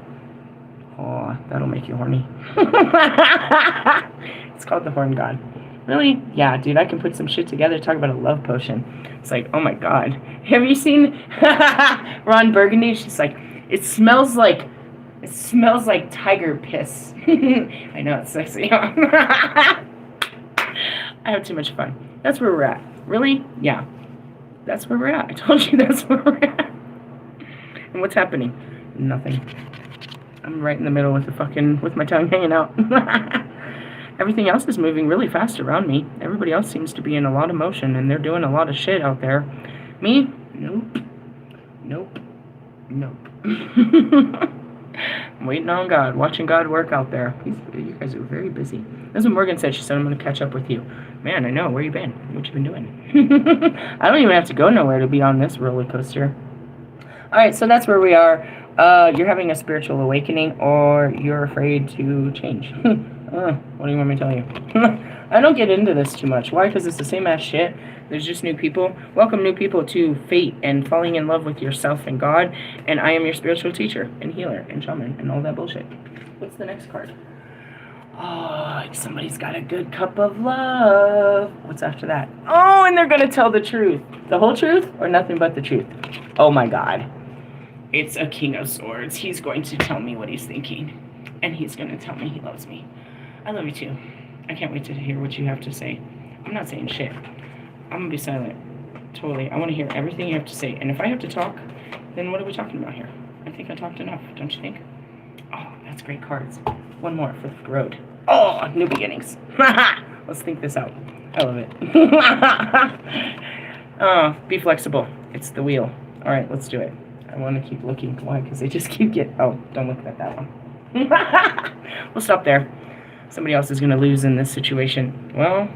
Oh, that'll make you horny. It's called the Horn God. Really? Yeah, dude, I can put some shit together. Talk about a love potion. It's like, oh my God. Have you seen Ron Burgundy? She's like, it smells like tiger piss. I know, it's sexy. I have too much fun. That's where we're at. Really? Yeah. That's where we're at. I told you that's where we're at. And what's happening? Nothing. I'm right in the middle with my tongue hanging out. Everything else is moving really fast around me. Everybody else seems to be in a lot of motion, and they're doing a lot of shit out there. Me? Nope. Nope. Nope. I'm waiting on God, watching God work out there. You guys are very busy. That's what Morgan said. She said, I'm going to catch up with you. Man, I know. Where you been? What you been doing? I don't even have to go nowhere to be on this roller coaster. All right, so that's where we are. You're having a spiritual awakening, or you're afraid to change. What do you want me to tell you? I don't get into this too much. Why? Because it's the same ass shit. There's just new people. Welcome new people to fate and falling in love with yourself and God. And I am your spiritual teacher and healer and shaman and all that bullshit. What's the next card? Oh, somebody's got a good cup of love. What's after that? Oh, and they're going to tell the truth. The whole truth or nothing but the truth? Oh my God. It's a King of Swords. He's going to tell me what he's thinking. And he's going to tell me he loves me. I love you too. I can't wait to hear what you have to say. I'm not saying shit. I'm going to be silent. Totally. I want to hear everything you have to say. And if I have to talk, then what are we talking about here? I think I talked enough, don't you think? Oh, that's great cards. One more for the road. Oh, new beginnings. Let's think this out. I love it. Be flexible. It's the wheel. All right, let's do it. I want to keep looking. Why? Because they just keep getting... Oh, don't look at that one. We'll stop there. Somebody else is going to lose in this situation. Well,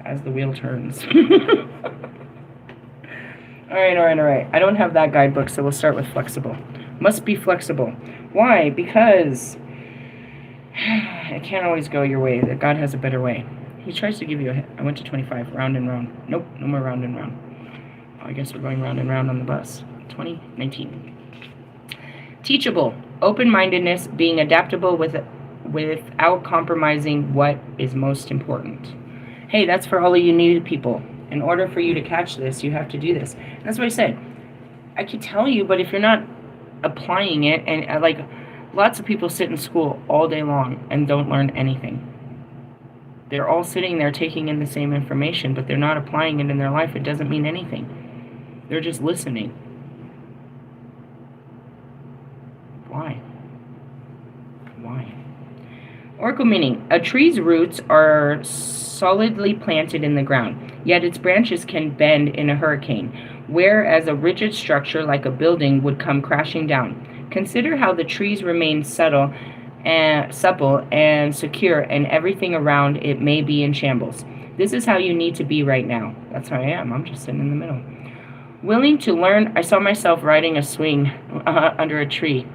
as the wheel turns. All right. I don't have that guidebook, so we'll start with flexible. Must be flexible. Why? Because it can't always go your way. That God has a better way. He tries to give you I went to 25, round and round. Nope, no more round and round. I guess we're going round and round on the bus. 2019. Teachable. Open-mindedness, being adaptable without compromising what is most important. Hey, that's for all of you new people. In order for you to catch this, you have to do this. And that's what I said. I could tell you, but if you're not applying it, and like lots of people sit in school all day long and don't learn anything. They're all sitting there taking in the same information, but they're not applying it in their life. It doesn't mean anything. They're just listening. Why? Why? Oracle meaning, a tree's roots are solidly planted in the ground, yet its branches can bend in a hurricane, whereas a rigid structure like a building would come crashing down. Consider how the trees remain supple and secure, and everything around it may be in shambles. This is how you need to be right now. That's how I am. I'm just sitting in the middle. Willing to learn. I saw myself riding a swing under a tree.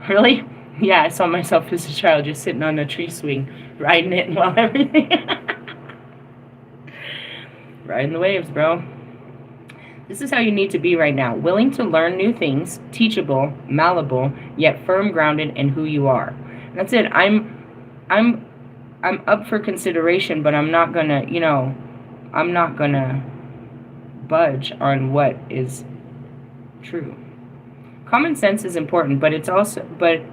Really? Yeah, I saw myself as a child just sitting on a tree swing, riding it while everything. Riding the waves, bro. This is how you need to be right now. Willing to learn new things, teachable, malleable, yet firm grounded in who you are. And that's it. I'm up for consideration, but I'm not gonna, I'm not gonna budge on what is true. Common sense is important, but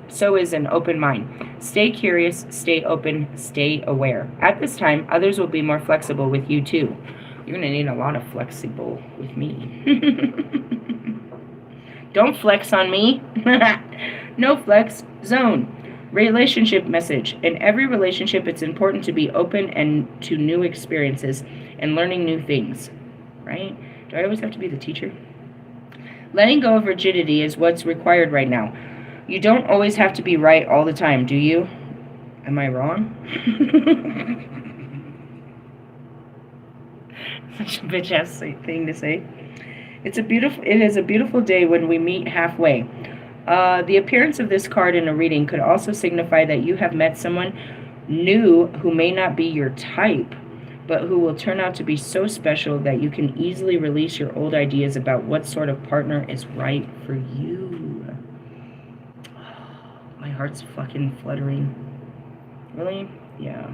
so is an open mind. Stay curious, stay open, stay aware. At this time, others will be more flexible with you too. You're going to need a lot of flexible with me. Don't flex on me. No flex zone. Relationship message. In every relationship, it's important to be open and to new experiences and learning new things. Right? Do I always have to be the teacher? Letting go of rigidity is what's required right now. You don't always have to be right all the time, do you? Am I wrong? Such a bitch-ass thing to say. It is a beautiful day when we meet halfway. The appearance of this card in a reading could also signify that you have met someone new who may not be your type, but who will turn out to be so special that you can easily release your old ideas about what sort of partner is right for you. My heart's fucking fluttering. Really? Yeah.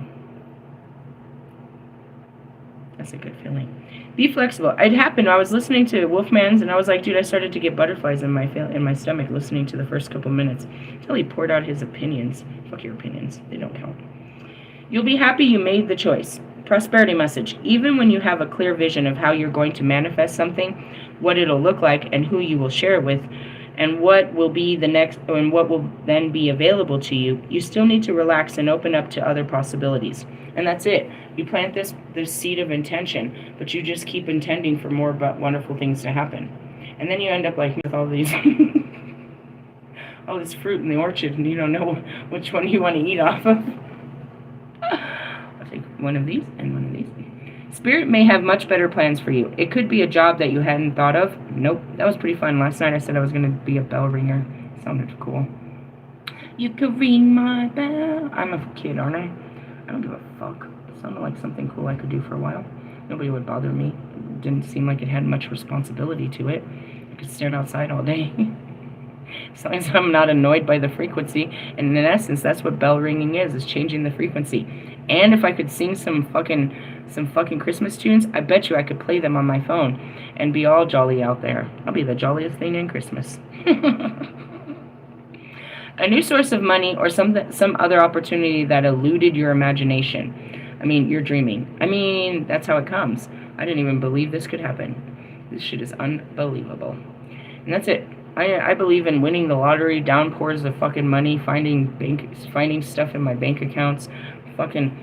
That's a good feeling. Be flexible. It happened. I was listening to Wolfman's, and I was like, dude, I started to get butterflies in my stomach listening to the first couple minutes until he poured out his opinions. Fuck your opinions. They don't count. You'll be happy you made the choice. Prosperity message. Even when you have a clear vision of how you're going to manifest something, what it'll look like, and who you will share it with, and what will be the next, and what will then be available to you, you still need to relax and open up to other possibilities. And that's it. You plant this seed of intention, but you just keep intending for more wonderful things to happen. And then you end up like with all these all this fruit in the orchard, and you don't know which one you want to eat off of. I'll take one of these and one of these. Spirit may have much better plans for you. It could be a job that you hadn't thought of. Nope, that was pretty fun. Last night I said I was going to be a bell ringer. Sounded cool. You could ring my bell. I'm a kid, aren't I? I don't give a fuck. It sounded like something cool I could do for a while. Nobody would bother me. It didn't seem like it had much responsibility to it. I could stand outside all day. As long as I'm not annoyed by the frequency. And in essence, that's what bell ringing is changing the frequency. And if I could sing some fucking Christmas tunes, I bet you I could play them on my phone and be all jolly out there. I'll be the jolliest thing in Christmas. A new source of money or some other opportunity that eluded your imagination. I mean, you're dreaming. I mean, that's how it comes. I didn't even believe this could happen. This shit is unbelievable. And that's it. I believe in winning the lottery, downpours of fucking money, finding stuff in my bank accounts, fucking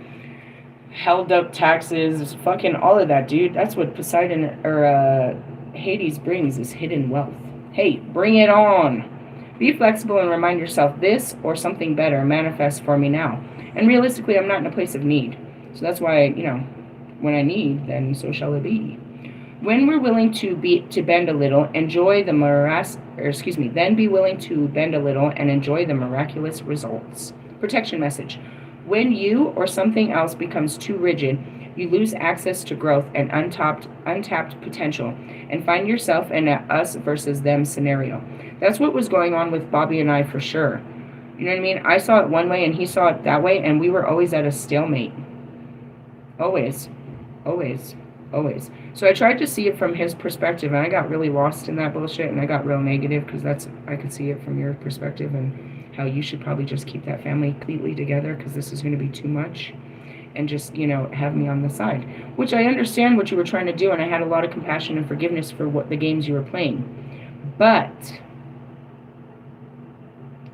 held up taxes, fucking all of that, dude. That's what Poseidon or Hades brings, is hidden wealth. Hey, bring it on. Be flexible and remind yourself this or something better manifests for me now. And realistically, I'm not in a place of need. So that's why, when I need, then so shall it be. When we're willing to bend a little, enjoy the then be willing to bend a little and enjoy the miraculous results. Protection message. When you or something else becomes too rigid, you lose access to growth and untapped potential and find yourself in a us versus them scenario. That's what was going on with Bobby and I for sure. You know what I mean? I saw it one way and he saw it that way, and we were always at a stalemate. Always. Always. Always. So I tried to see it from his perspective, and I got really lost in that bullshit, and I got real negative because I could see it from your perspective and how you should probably just keep that family completely together because this is going to be too much, and just, have me on the side, which I understand what you were trying to do, and I had a lot of compassion and forgiveness for what the games you were playing. But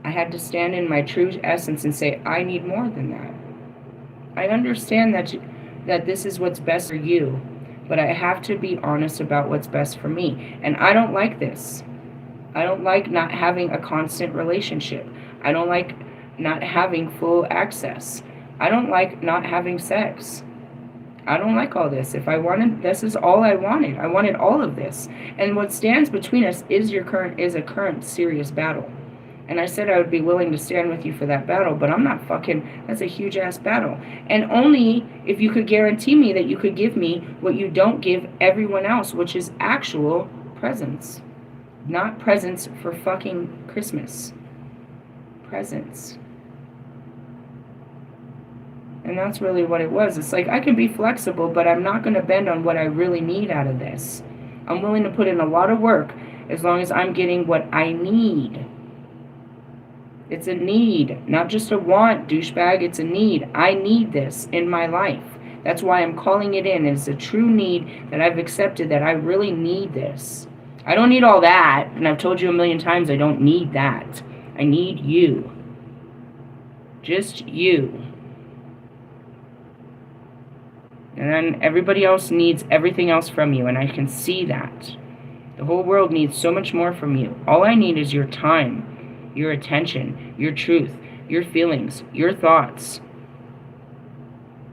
I had to stand in my true essence and say, I need more than that. I understand that this is what's best for you, but I have to be honest about what's best for me. And I don't like this. I don't like not having a constant relationship. I don't like not having full access. I don't like not having sex. I don't like all this. This is all I wanted. I wanted all of this. And what stands between us is a current serious battle. And I said I would be willing to stand with you for that battle, but I'm not that's a huge ass battle. And only if you could guarantee me that you could give me what you don't give everyone else, which is actual presents. Not presents for fucking Christmas. Presents. And that's really what it was. It's like, I can be flexible, but I'm not going to bend on what I really need out of this. I'm willing to put in a lot of work as long as I'm getting what I need. It's a need, not just a want, douchebag. It's a need. I need this in my life. That's why I'm calling it in. It's a true need that I've accepted, that I really need this. I don't need all that, and I've told you a million times I don't need that. I need you. Just you. And then everybody else needs everything else from you, and I can see that. The whole world needs so much more from you. All I need is your time. Your attention, your truth, your feelings, your thoughts,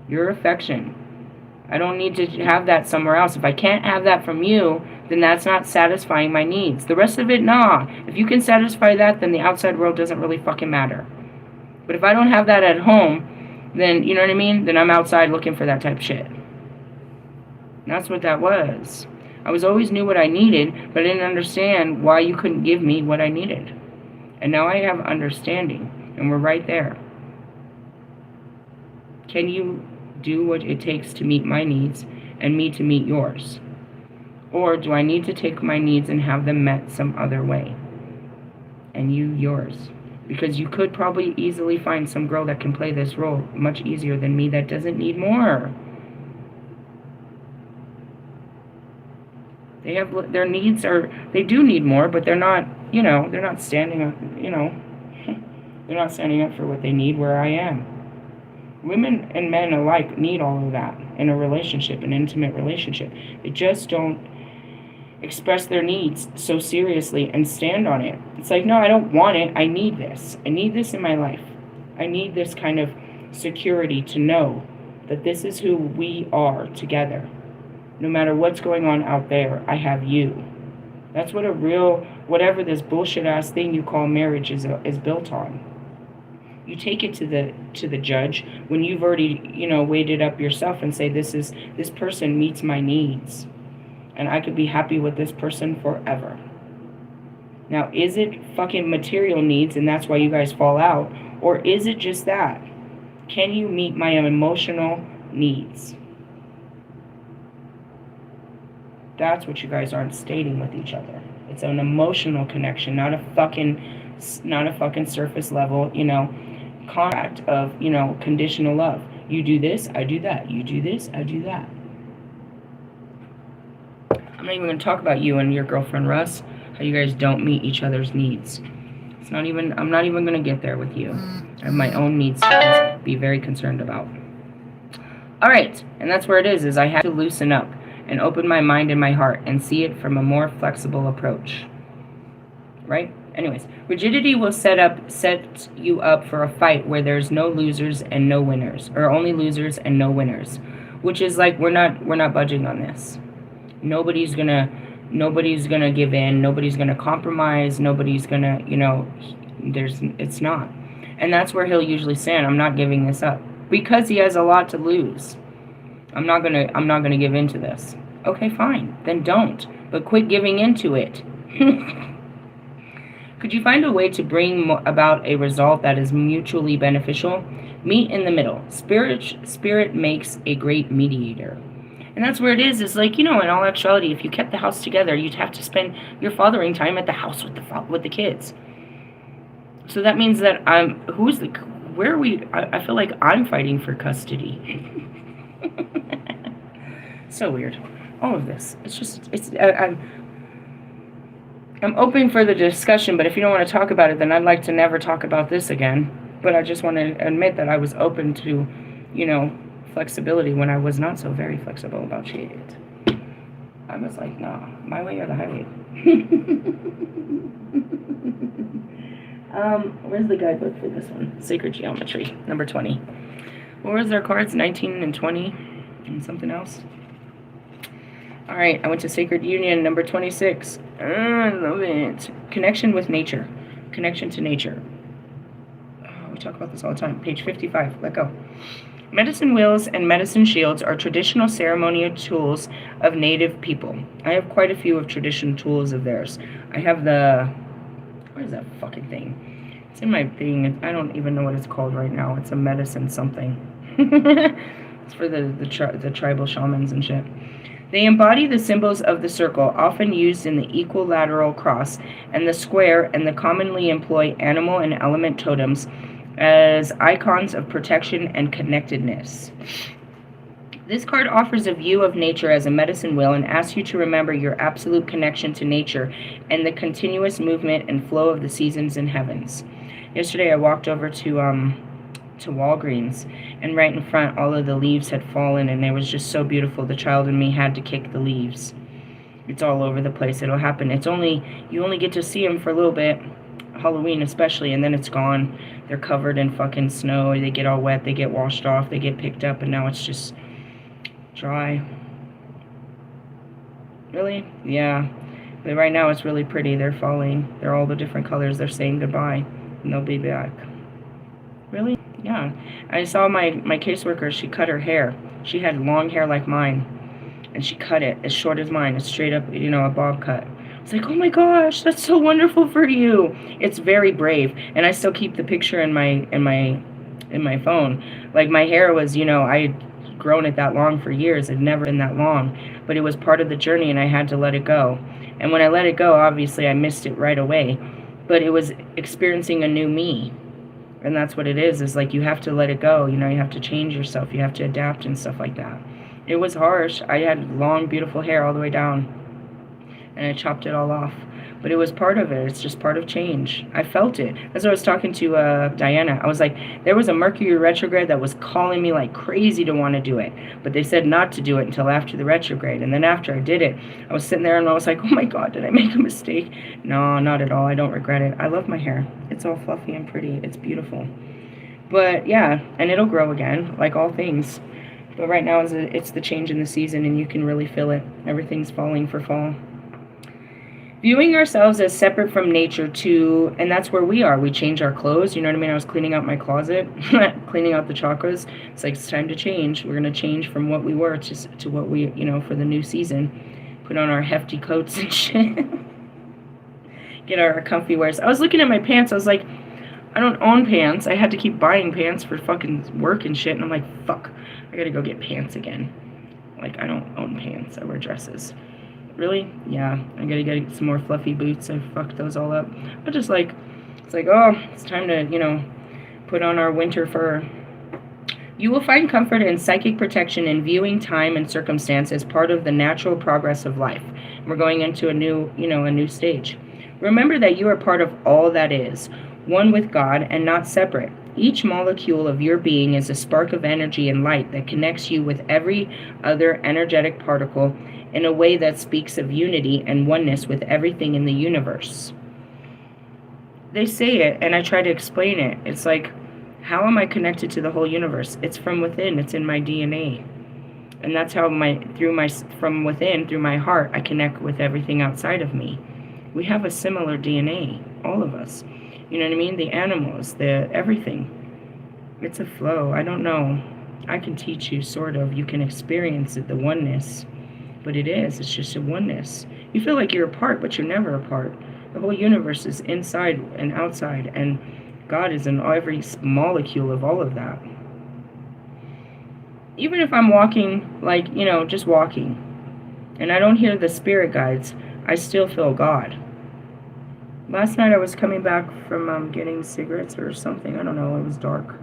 your affection. I don't need to have that somewhere else. If I can't have that from you, then that's not satisfying my needs. The rest of it, nah. If you can satisfy that, then the outside world doesn't really fucking matter. But if I don't have that at home, then, you know what I mean? Then I'm outside looking for that type of shit. And that's what that was. I always knew what I needed, but I didn't understand why you couldn't give me what I needed. And now I have understanding, and we're right there. Can you do what it takes to meet my needs and me to meet yours? Or do I need to take my needs and have them met some other way? And you yours. Because you could probably easily find some girl that can play this role much easier than me that doesn't need more. They have their needs they do need more, but they're not, they're not standing up, they're not standing up for what they need where I am. Women and men alike need all of that in a relationship, an intimate relationship. They just don't express their needs so seriously and stand on it. It's like, no, I don't want it. I need this. I need this in my life. I need this kind of security to know that this is who we are together. No matter what's going on out there, I have you. That's what whatever this bullshit ass thing you call marriage is built on. You take it to the judge when you've already, weighed it up yourself and say, this person meets my needs, and I could be happy with this person forever. Now, is it fucking material needs and that's why you guys fall out, or is it just that? Can you meet my emotional needs? That's what you guys aren't stating with each other. It's an emotional connection, not a fucking surface level, contract of, conditional love. You do this, I do that. You do this, I do that. I'm not even going to talk about you and your girlfriend Russ, how you guys don't meet each other's needs. I'm not even going to get there with you. I have my own needs to be very concerned about. All right, and that's where it is I have to loosen up and open my mind and my heart and see it from a more flexible approach. Right? Anyways, rigidity will set you up for a fight where there's no losers and no winners, or only losers and no winners, which is like we're not budging on this. Nobody's gonna give in. Nobody's gonna compromise. Nobody's gonna, it's not. And that's where he'll usually stand. I'm not giving this up because he has a lot to lose. I'm not gonna give in to this. Okay, fine. Then don't. But quit giving into it. Could you find a way to bring about a result that is mutually beneficial? Meet in the middle. Spirit makes a great mediator. And that's where it is. It's like, in all actuality, if you kept the house together, you'd have to spend your fathering time at the house with the kids. So that means that I feel like I'm fighting for custody. So weird. All of this. I'm open for the discussion, but if you don't want to talk about it, then I'd like to never talk about this again. But I just want to admit that I was open to, flexibility when I was not so very flexible about shit. I was like, nah, my way or the highway. Where's the guidebook for this one? Sacred Geometry, number 20. What was their cards? 19 and 20 and something else? All right, I went to Sacred Union, number 26. I love it. Connection with nature. Connection to nature. We talk about this all the time. Page 55. Let go. Medicine wheels and medicine shields are traditional ceremonial tools of native people. I have quite a few of traditional tools of theirs. I have what is that fucking thing? It's in my thing. I don't even know what it's called right now. It's a medicine something. It's for the tribal shamans and shit. They embody the symbols of the circle, often used in the equilateral cross, and the square, and the commonly employ animal and element totems as icons of protection and connectedness. This card offers a view of nature as a medicine wheel and asks you to remember your absolute connection to nature and the continuous movement and flow of the seasons and heavens. Yesterday I walked over to Walgreens, and right in front all of the leaves had fallen, and it was just so beautiful. The child in me had to kick the leaves. It's all over the place. It'll happen. You only get to see them for a little bit, Halloween especially, and then it's gone. They're covered in fucking snow. They get all wet. They get washed off. They get picked up, and now it's just dry. Really? Yeah. But right now it's really pretty. They're falling. They're all the different colors. They're saying goodbye, and they'll be back. Really? Yeah. I saw my caseworker. She cut her hair. She had long hair like mine, and she cut it as short as mine. It's straight up, a bob cut. It's like, oh my gosh, that's so wonderful for you. It's very brave, and I still keep the picture in my phone. Like, my hair was, I had grown it that long for years. It had never been that long, but it was part of the journey, and I had to let it go. And when I let it go, obviously I missed it right away, but it was experiencing a new me. And that's what it is like, you have to let it go. You have to change yourself. You have to adapt and stuff like that. It was harsh. I had long, beautiful hair all the way down, and I chopped it all off. But it was part of it. It's just part of change. I felt it. As I was talking to Diana, I was like, there was a Mercury retrograde that was calling me like crazy to want to do it. But they said not to do it until after the retrograde. And then after I did it, I was sitting there and I was like, oh my God, did I make a mistake? No, not at all. I don't regret it. I love my hair. It's all fluffy and pretty. It's beautiful. But yeah, and it'll grow again, like all things. But right now it's the change in the season, and you can really feel it. Everything's falling for fall. Viewing ourselves as separate from nature and that's where we are. We change our clothes, you know what I mean? I was cleaning out my closet, cleaning out the chakras. It's like, it's time to change. We're going to change from what we were to what we, for the new season. Put on our hefty coats and shit. Get our comfy wears. I was looking at my pants. I was like, I don't own pants. I had to keep buying pants for fucking work and shit. And I'm like, fuck, I got to go get pants again. Like, I don't own pants. I wear dresses. Really? Yeah. I gotta get some more fluffy boots. I fucked those all up. But just like, it's like, oh, it's time to, put on our winter fur. You will find comfort and psychic protection in viewing time and circumstance as part of the natural progress of life. We're going into a new stage. Remember that you are part of all that is, one with God and not separate. Each molecule of your being is a spark of energy and light that connects you with every other energetic particle in a way that speaks of unity and oneness with everything in the universe. They say it, and I try to explain it. It's like, how am I connected to the whole universe? It's from within. It's in my DNA. And that's how from within, through my heart, I connect with everything outside of me. We have a similar DNA, all of us. You know what I mean? The animals, everything. It's a flow. I don't know. I can teach you, sort of. You can experience it, the oneness. But it's just a oneness. You feel like you're apart, but you're never apart. The whole universe is inside and outside, and God is in every molecule of all of that. Even if I'm walking, like, just walking, and I don't hear the spirit guides, I still feel God. Last night I was coming back from getting cigarettes or something. I don't know. It was dark.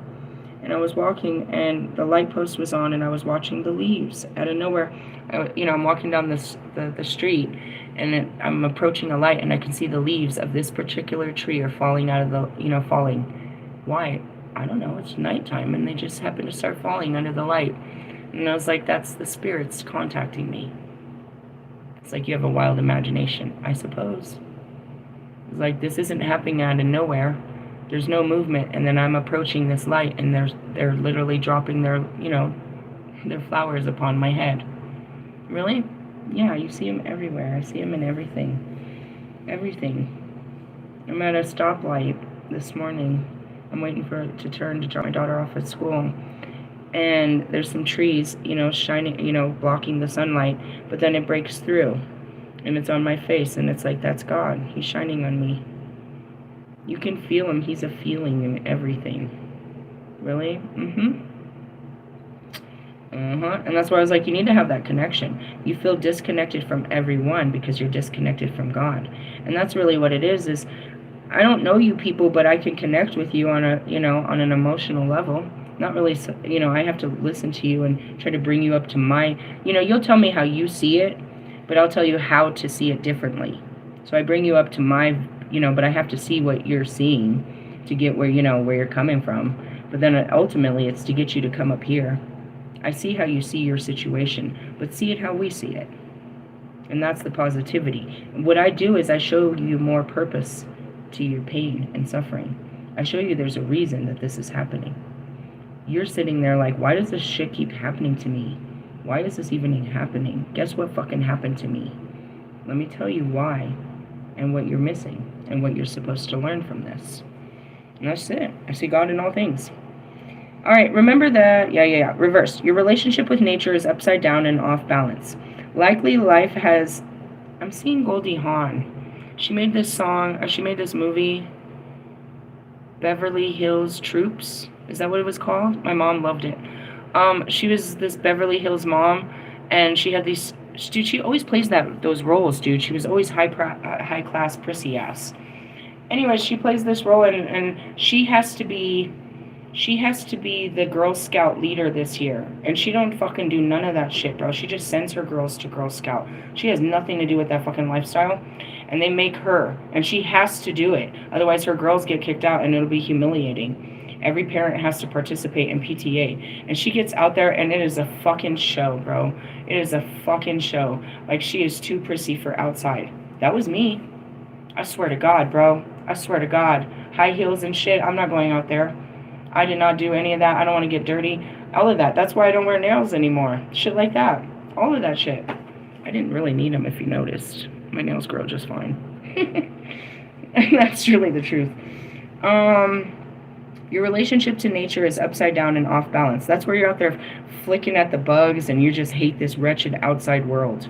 And I was walking, and the light post was on, and I was watching the leaves. Out of nowhere, I'm walking down the street, and I'm approaching a light, and I can see the leaves of this particular tree are falling out of the, falling. Why? I don't know. It's nighttime, and they just happen to start falling under the light. And I was like, that's the spirits contacting me. It's like you have a wild imagination, I suppose. It's like, this isn't happening out of nowhere. There's no movement, and then I'm approaching this light, and they're literally dropping their flowers upon my head. Really? Yeah, you see them everywhere. I see them in everything. Everything. I'm at a stoplight this morning. I'm waiting for it to turn to drop my daughter off at school. And there's some trees, shining, blocking the sunlight, but then it breaks through, and it's on my face, and it's like, that's God. He's shining on me. You can feel him. He's a feeling in everything. Really? And that's why I was like, you need to have that connection. You feel disconnected from everyone because you're disconnected from God. And that's really what it is I don't know you people, but I can connect with you on on an emotional level. Not really, I have to listen to you and try to bring you up to my, you'll tell me how you see it, but I'll tell you how to see it differently. So I bring you up to my, but I have to see what you're seeing to get where, where you're coming from. But then ultimately it's to get you to come up here. I see how you see your situation, but see it how we see it. And that's the positivity. What I do is I show you more purpose to your pain and suffering. I show you there's a reason that this is happening. You're sitting there like, why does this shit keep happening to me? Why is this even happening? Guess what fucking happened to me? Let me tell you why and what you're missing and what you're supposed to learn from this. And that's it. I see God in all things. All right, remember that, reverse. Your relationship with nature is upside down and off balance. Likely life has, I'm seeing Goldie Hawn. She made this song, she made this movie, Beverly Hills Troops. Is that what it was called? My mom loved it. She was this Beverly Hills mom, and she had these, dude, she always plays those roles, dude. She was always high class prissy ass. Anyways, she plays this role, and she has to be the Girl Scout leader this year. And she don't fucking do none of that shit, bro. She just sends her girls to Girl Scout. She has nothing to do with that fucking lifestyle. And they make her, and she has to do it. Otherwise her girls get kicked out, and it'll be humiliating. Every parent has to participate in PTA. And she gets out there, and it is a fucking show, bro. It is a fucking show. Like, she is too prissy for outside. That was me. I swear to God, bro. I swear to God. High heels and shit, I'm not going out there. I did not do any of that. I don't want to get dirty. All of that. That's why I don't wear nails anymore. Shit like that. All of that shit. I didn't really need them, if you noticed. My nails grow just fine. And that's really the truth. Your relationship to nature is upside down and off balance. That's where you're out there flicking at the bugs and you just hate this wretched outside world.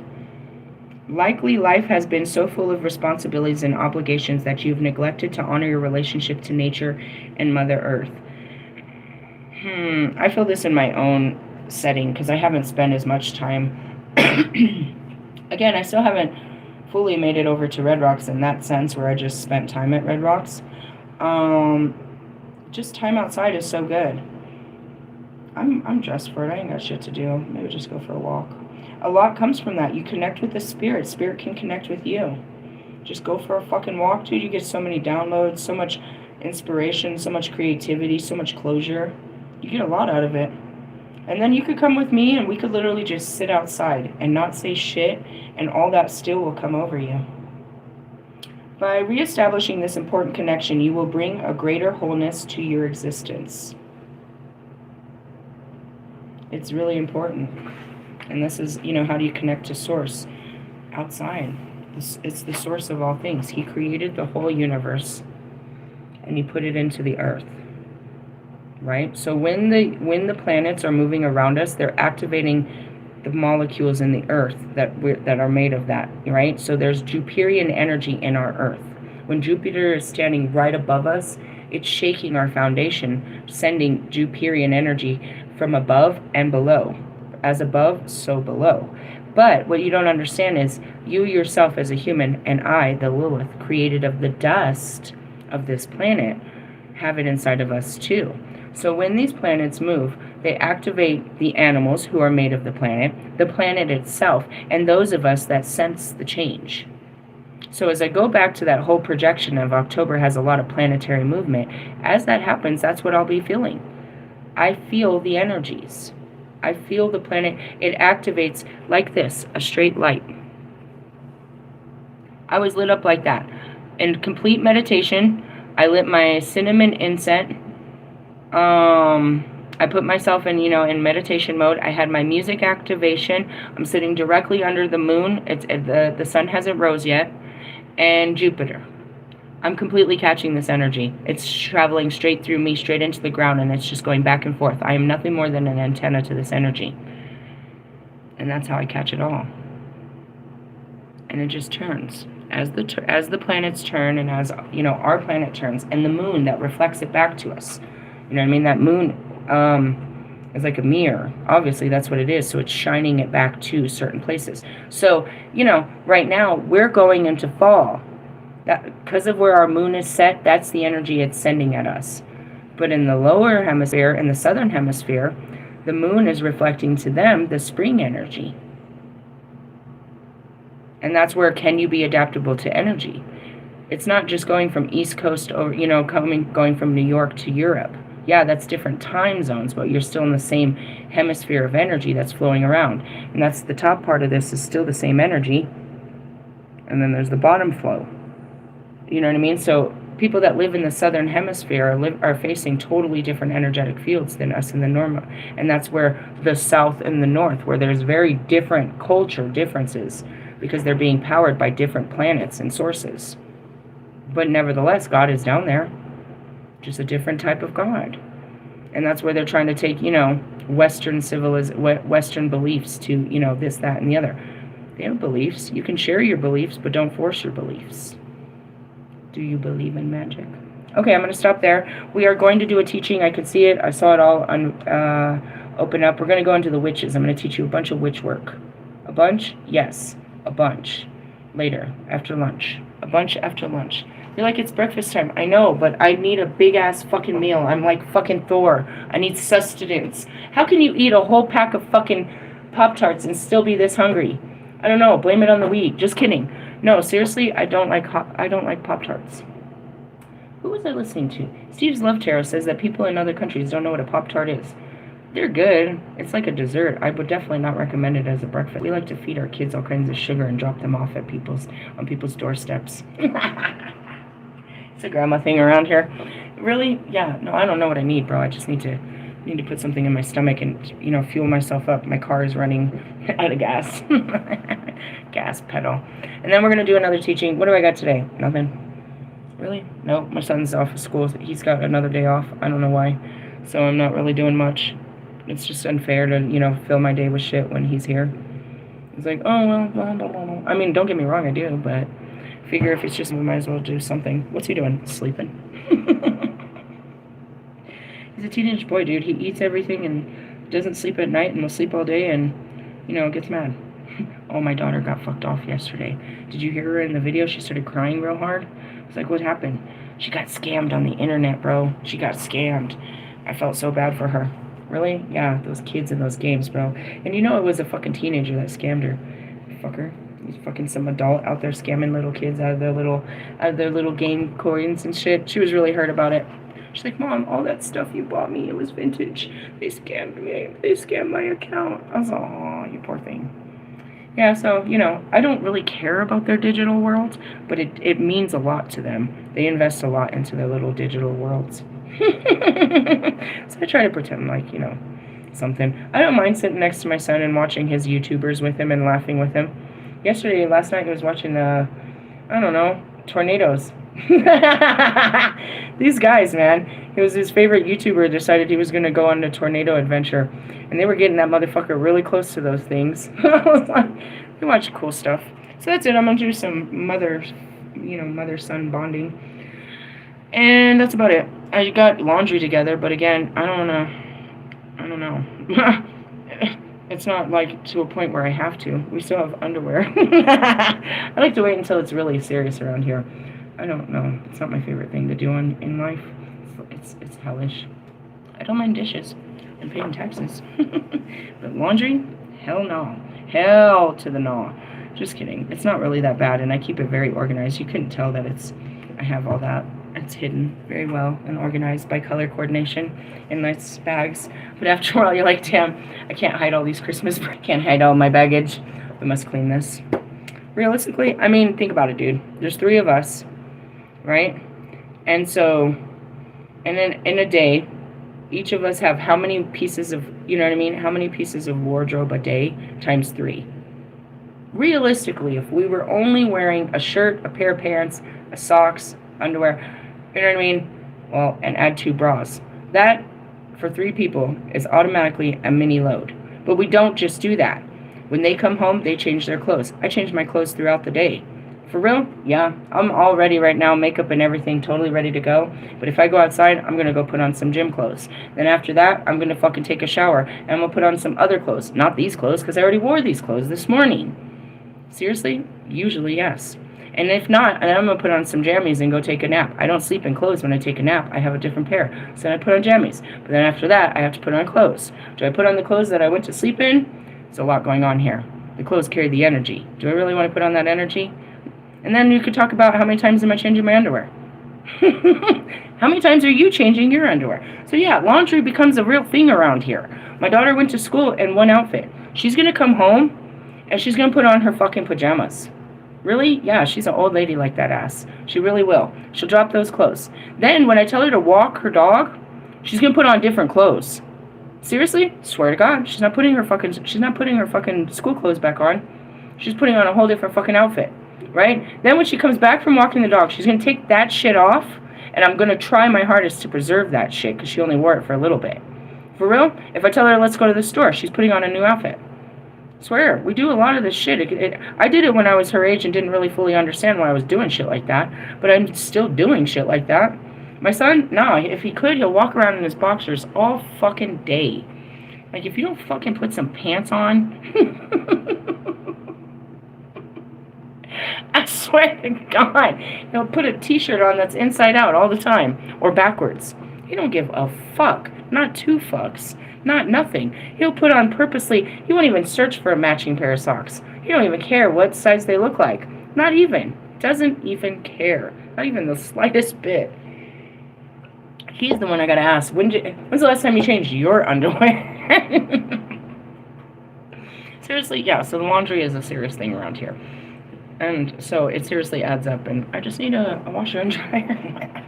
Likely life has been so full of responsibilities and obligations that you've neglected to honor your relationship to nature and Mother Earth. I feel this in my own setting because I haven't spent as much time. Again, I still haven't fully made it over to Red Rocks in that sense where I just spent time at Red Rocks. Just time outside is so good. I'm dressed for it. I ain't got shit to do. Maybe just go for a walk. A lot comes from that. You connect with the spirit. Spirit can connect with you. Just go for a fucking walk, dude. You get so many downloads, so much inspiration, so much creativity, so much closure. You get a lot out of it. And then you could come with me and we could literally just sit outside and not say shit, and all that still will come over you. By reestablishing this important connection, you will bring a greater wholeness to your existence. It's really important. And this is, you know, how do you connect to source? Outside. It's the source of all things. He created the whole universe and he put it into the earth. Right? So when the planets are moving around us, they're activating the molecules in the earth that are made of that, right? So there's Jupiterian energy in our earth. When Jupiter is standing right above us, it's shaking our foundation, sending Jupiterian energy from above and below. As above, so below. But what you don't understand is you yourself as a human and I, the Lilith, created of the dust of this planet, have it inside of us too. So when these planets move, they activate the animals who are made of the planet itself, and those of us that sense the change. So as I go back to that whole projection of October has a lot of planetary movement, as that happens, that's what I'll be feeling. I feel the energies. I feel the planet. It activates like this, a straight light. I was lit up like that. In complete meditation, I lit my cinnamon incense. I put myself in, in meditation mode. I had my music activation. I'm sitting directly under the moon. The sun hasn't rose yet. And Jupiter. I'm completely catching this energy. It's traveling straight through me, straight into the ground, and it's just going back and forth. I am nothing more than an antenna to this energy. And that's how I catch it all. And it just turns. As the planets turn, and as, our planet turns, and the moon that reflects it back to us. You know what I mean? That moon is like a mirror. Obviously, that's what it is. So it's shining it back to certain places. So, right now, we're going into fall. Because of where our moon is set, that's the energy it's sending at us. But in the lower hemisphere, in the southern hemisphere, the moon is reflecting to them the spring energy. And that's where can you be adaptable to energy? It's not just going from East Coast over, going from New York to Europe. Yeah, that's different time zones, but you're still in the same hemisphere of energy that's flowing around. And that's the top part of this is still the same energy. And then there's the bottom flow. You know what I mean? So people that live in the southern hemisphere are facing totally different energetic fields than us in the normal. And that's where the south and the north, where there's very different culture differences because they're being powered by different planets and sources. But nevertheless, God is down there. Just a different type of God. And that's where they're trying to take, Western beliefs to, this, that, and the other. They have beliefs. You can share your beliefs, but don't force your beliefs. Do you believe in magic? Okay, I'm going to stop there. We are going to do a teaching. I could see it. I saw it all open up. We're going to go into the witches. I'm going to teach you a bunch of witch work. A bunch? Yes, a bunch. Later, after lunch. A bunch after lunch. You're like, it's breakfast time. I know, but I need a big-ass fucking meal. I'm like fucking Thor. I need sustenance. How can you eat a whole pack of fucking Pop-Tarts and still be this hungry? I don't know. Blame it on the weed. Just kidding. No, seriously, I don't like Pop-Tarts. Who was I listening to? Steve's Love Tarot says that people in other countries don't know what a Pop-Tart is. They're good. It's like a dessert. I would definitely not recommend it as a breakfast. We like to feed our kids all kinds of sugar and drop them off at on people's doorsteps. It's a grandma thing around here. Really? Yeah. No, I don't know what I need, bro. I just need to put something in my stomach and, fuel myself up. My car is running out of gas. Gas pedal. And then we're going to do another teaching. What do I got today? Nothing. Really? No, my son's off of school. He's got another day off. I don't know why. So I'm not really doing much. It's just unfair to, fill my day with shit when he's here. It's like, oh, well, blah, blah, blah, blah. I mean, don't get me wrong, I do, but figure if it's just, we might as well do something. What's he doing? Sleeping. He's a teenage boy, dude. He eats everything and doesn't sleep at night and will sleep all day and, gets mad. Oh, my daughter got fucked off yesterday. Did you hear her in the video? She started crying real hard. It's like, what happened? She got scammed on the internet, bro. She got scammed. I felt so bad for her. Really? Yeah, those kids in those games, bro. And it was a fucking teenager that scammed her. Fucker. He's fucking some adult out there scamming little kids out of their little game coins and shit. She was really hurt about it. She's like, Mom, all that stuff you bought me, it was vintage. They scammed me. They scammed my account. I was like, oh, you poor thing. Yeah, so, I don't really care about their digital world, but it means a lot to them. They invest a lot into their little digital worlds. So I try to pretend like, something. I don't mind sitting next to my son and watching his YouTubers with him and laughing with him. Last night, I was watching, I don't know, tornadoes. These guys, man. It was his favorite YouTuber decided he was going to go on a tornado adventure. And they were getting that motherfucker really close to those things. I was like, we watch cool stuff. So that's it. I'm going to do some mother-son bonding. And that's about it. I got laundry together, but again, I don't know. It's not like to a point where I have to. We still have underwear. I like to wait until it's really serious around here. I don't know. It's not my favorite thing to do in life. It's hellish. I don't mind dishes and paying taxes. But laundry? Hell no. Hell to the no. Just kidding. It's not really that bad, and I keep it very organized. You couldn't tell that I have all that. It's hidden very well and organized by color coordination in nice bags. But after a while, you're like, damn, I can't hide all these Christmas. I can't hide all my baggage. We must clean this. Realistically, I mean, think about it, dude. There's 3 of us, right? And so, and then in a day, each of us have how many pieces of, you know what I mean? How many pieces of wardrobe a day times 3? Realistically, if we were only wearing a shirt, a pair of pants, a socks, underwear, you know what I mean? Well, and add 2 bras. That, for 3 people, is automatically a mini load. But we don't just do that. When they come home, they change their clothes. I change my clothes throughout the day. For real? Yeah. I'm all ready right now, makeup and everything, totally ready to go. But if I go outside, I'm going to go put on some gym clothes. Then after that, I'm going to fucking take a shower. And I'm going to put on some other clothes. Not these clothes, because I already wore these clothes this morning. Seriously? Usually, yes. And if not, I'm going to put on some jammies and go take a nap. I don't sleep in clothes when I take a nap. I have a different pair. So then I put on jammies. But then after that, I have to put on clothes. Do I put on the clothes that I went to sleep in? There's a lot going on here. The clothes carry the energy. Do I really want to put on that energy? And then you could talk about how many times am I changing my underwear? How many times are you changing your underwear? So yeah, laundry becomes a real thing around here. My daughter went to school in one outfit. She's going to come home and she's going to put on her fucking pajamas. Really? Yeah, she's an old lady like that ass. She really will. She'll drop those clothes. Then when I tell her to walk her dog, she's going to put on different clothes. Seriously? Swear to God, she's not putting her fucking school clothes back on. She's putting on a whole different fucking outfit. Right? Then when she comes back from walking the dog, she's going to take that shit off, and I'm going to try my hardest to preserve that shit because she only wore it for a little bit. For real? If I tell her, let's go to the store, she's putting on a new outfit. Swear, we do a lot of this shit. I did it when I was her age and didn't really fully understand why I was doing shit like that, but I'm still doing shit like that. My son, no, if he could, he'll walk around in his boxers all fucking day. Like, if you don't fucking put some pants on... I swear to God, he'll put a t-shirt on that's inside out all the time, or backwards. He don't give a fuck. Not 2 fucks. Not nothing. He'll put on purposely, he won't even search for a matching pair of socks. He don't even care what size they look like. Not even. Doesn't even care. Not even the slightest bit. He's the one I gotta ask, when's the last time you changed your underwear? Seriously, yeah, so the laundry is a serious thing around here. And so it seriously adds up, and I just need a washer and dryer in my life.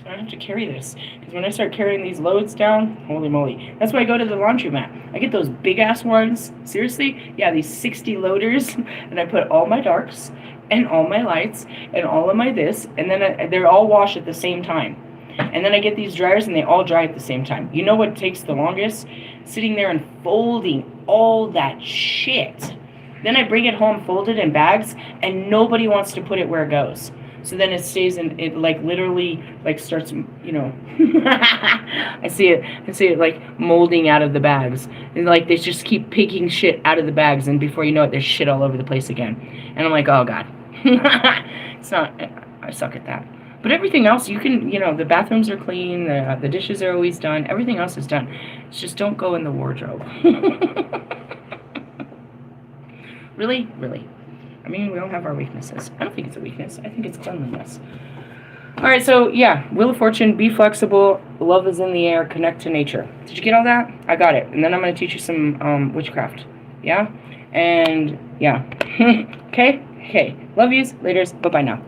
So I don't have to carry this. Because when I start carrying these loads down, holy moly. That's why I go to the laundromat. I get those big-ass ones. Seriously? Yeah, these 60 loaders. And I put all my darks, and all my lights, and all of my this, and then they're all washed at the same time. And then I get these dryers, and they all dry at the same time. You know what takes the longest? Sitting there and folding all that shit. Then I bring it home folded in bags, and nobody wants to put it where it goes. So then it stays in, it like literally like starts, you know, I see it like molding out of the bags. And like they just keep picking shit out of the bags, and before you know it, there's shit all over the place again. And I'm like, oh God. It's not, I suck at that. But everything else, you can, you know, the bathrooms are clean, the dishes are always done, everything else is done. It's just don't go in the wardrobe. Really? Really. I mean, we all have our weaknesses. I don't think it's a weakness. I think it's cleanliness. Alright, so, yeah. Wheel of Fortune, be flexible, love is in the air, connect to nature. Did you get all that? I got it. And then I'm going to teach you some witchcraft. Yeah? And, yeah. Okay? Okay. Love yous. Laters. Bye-bye now.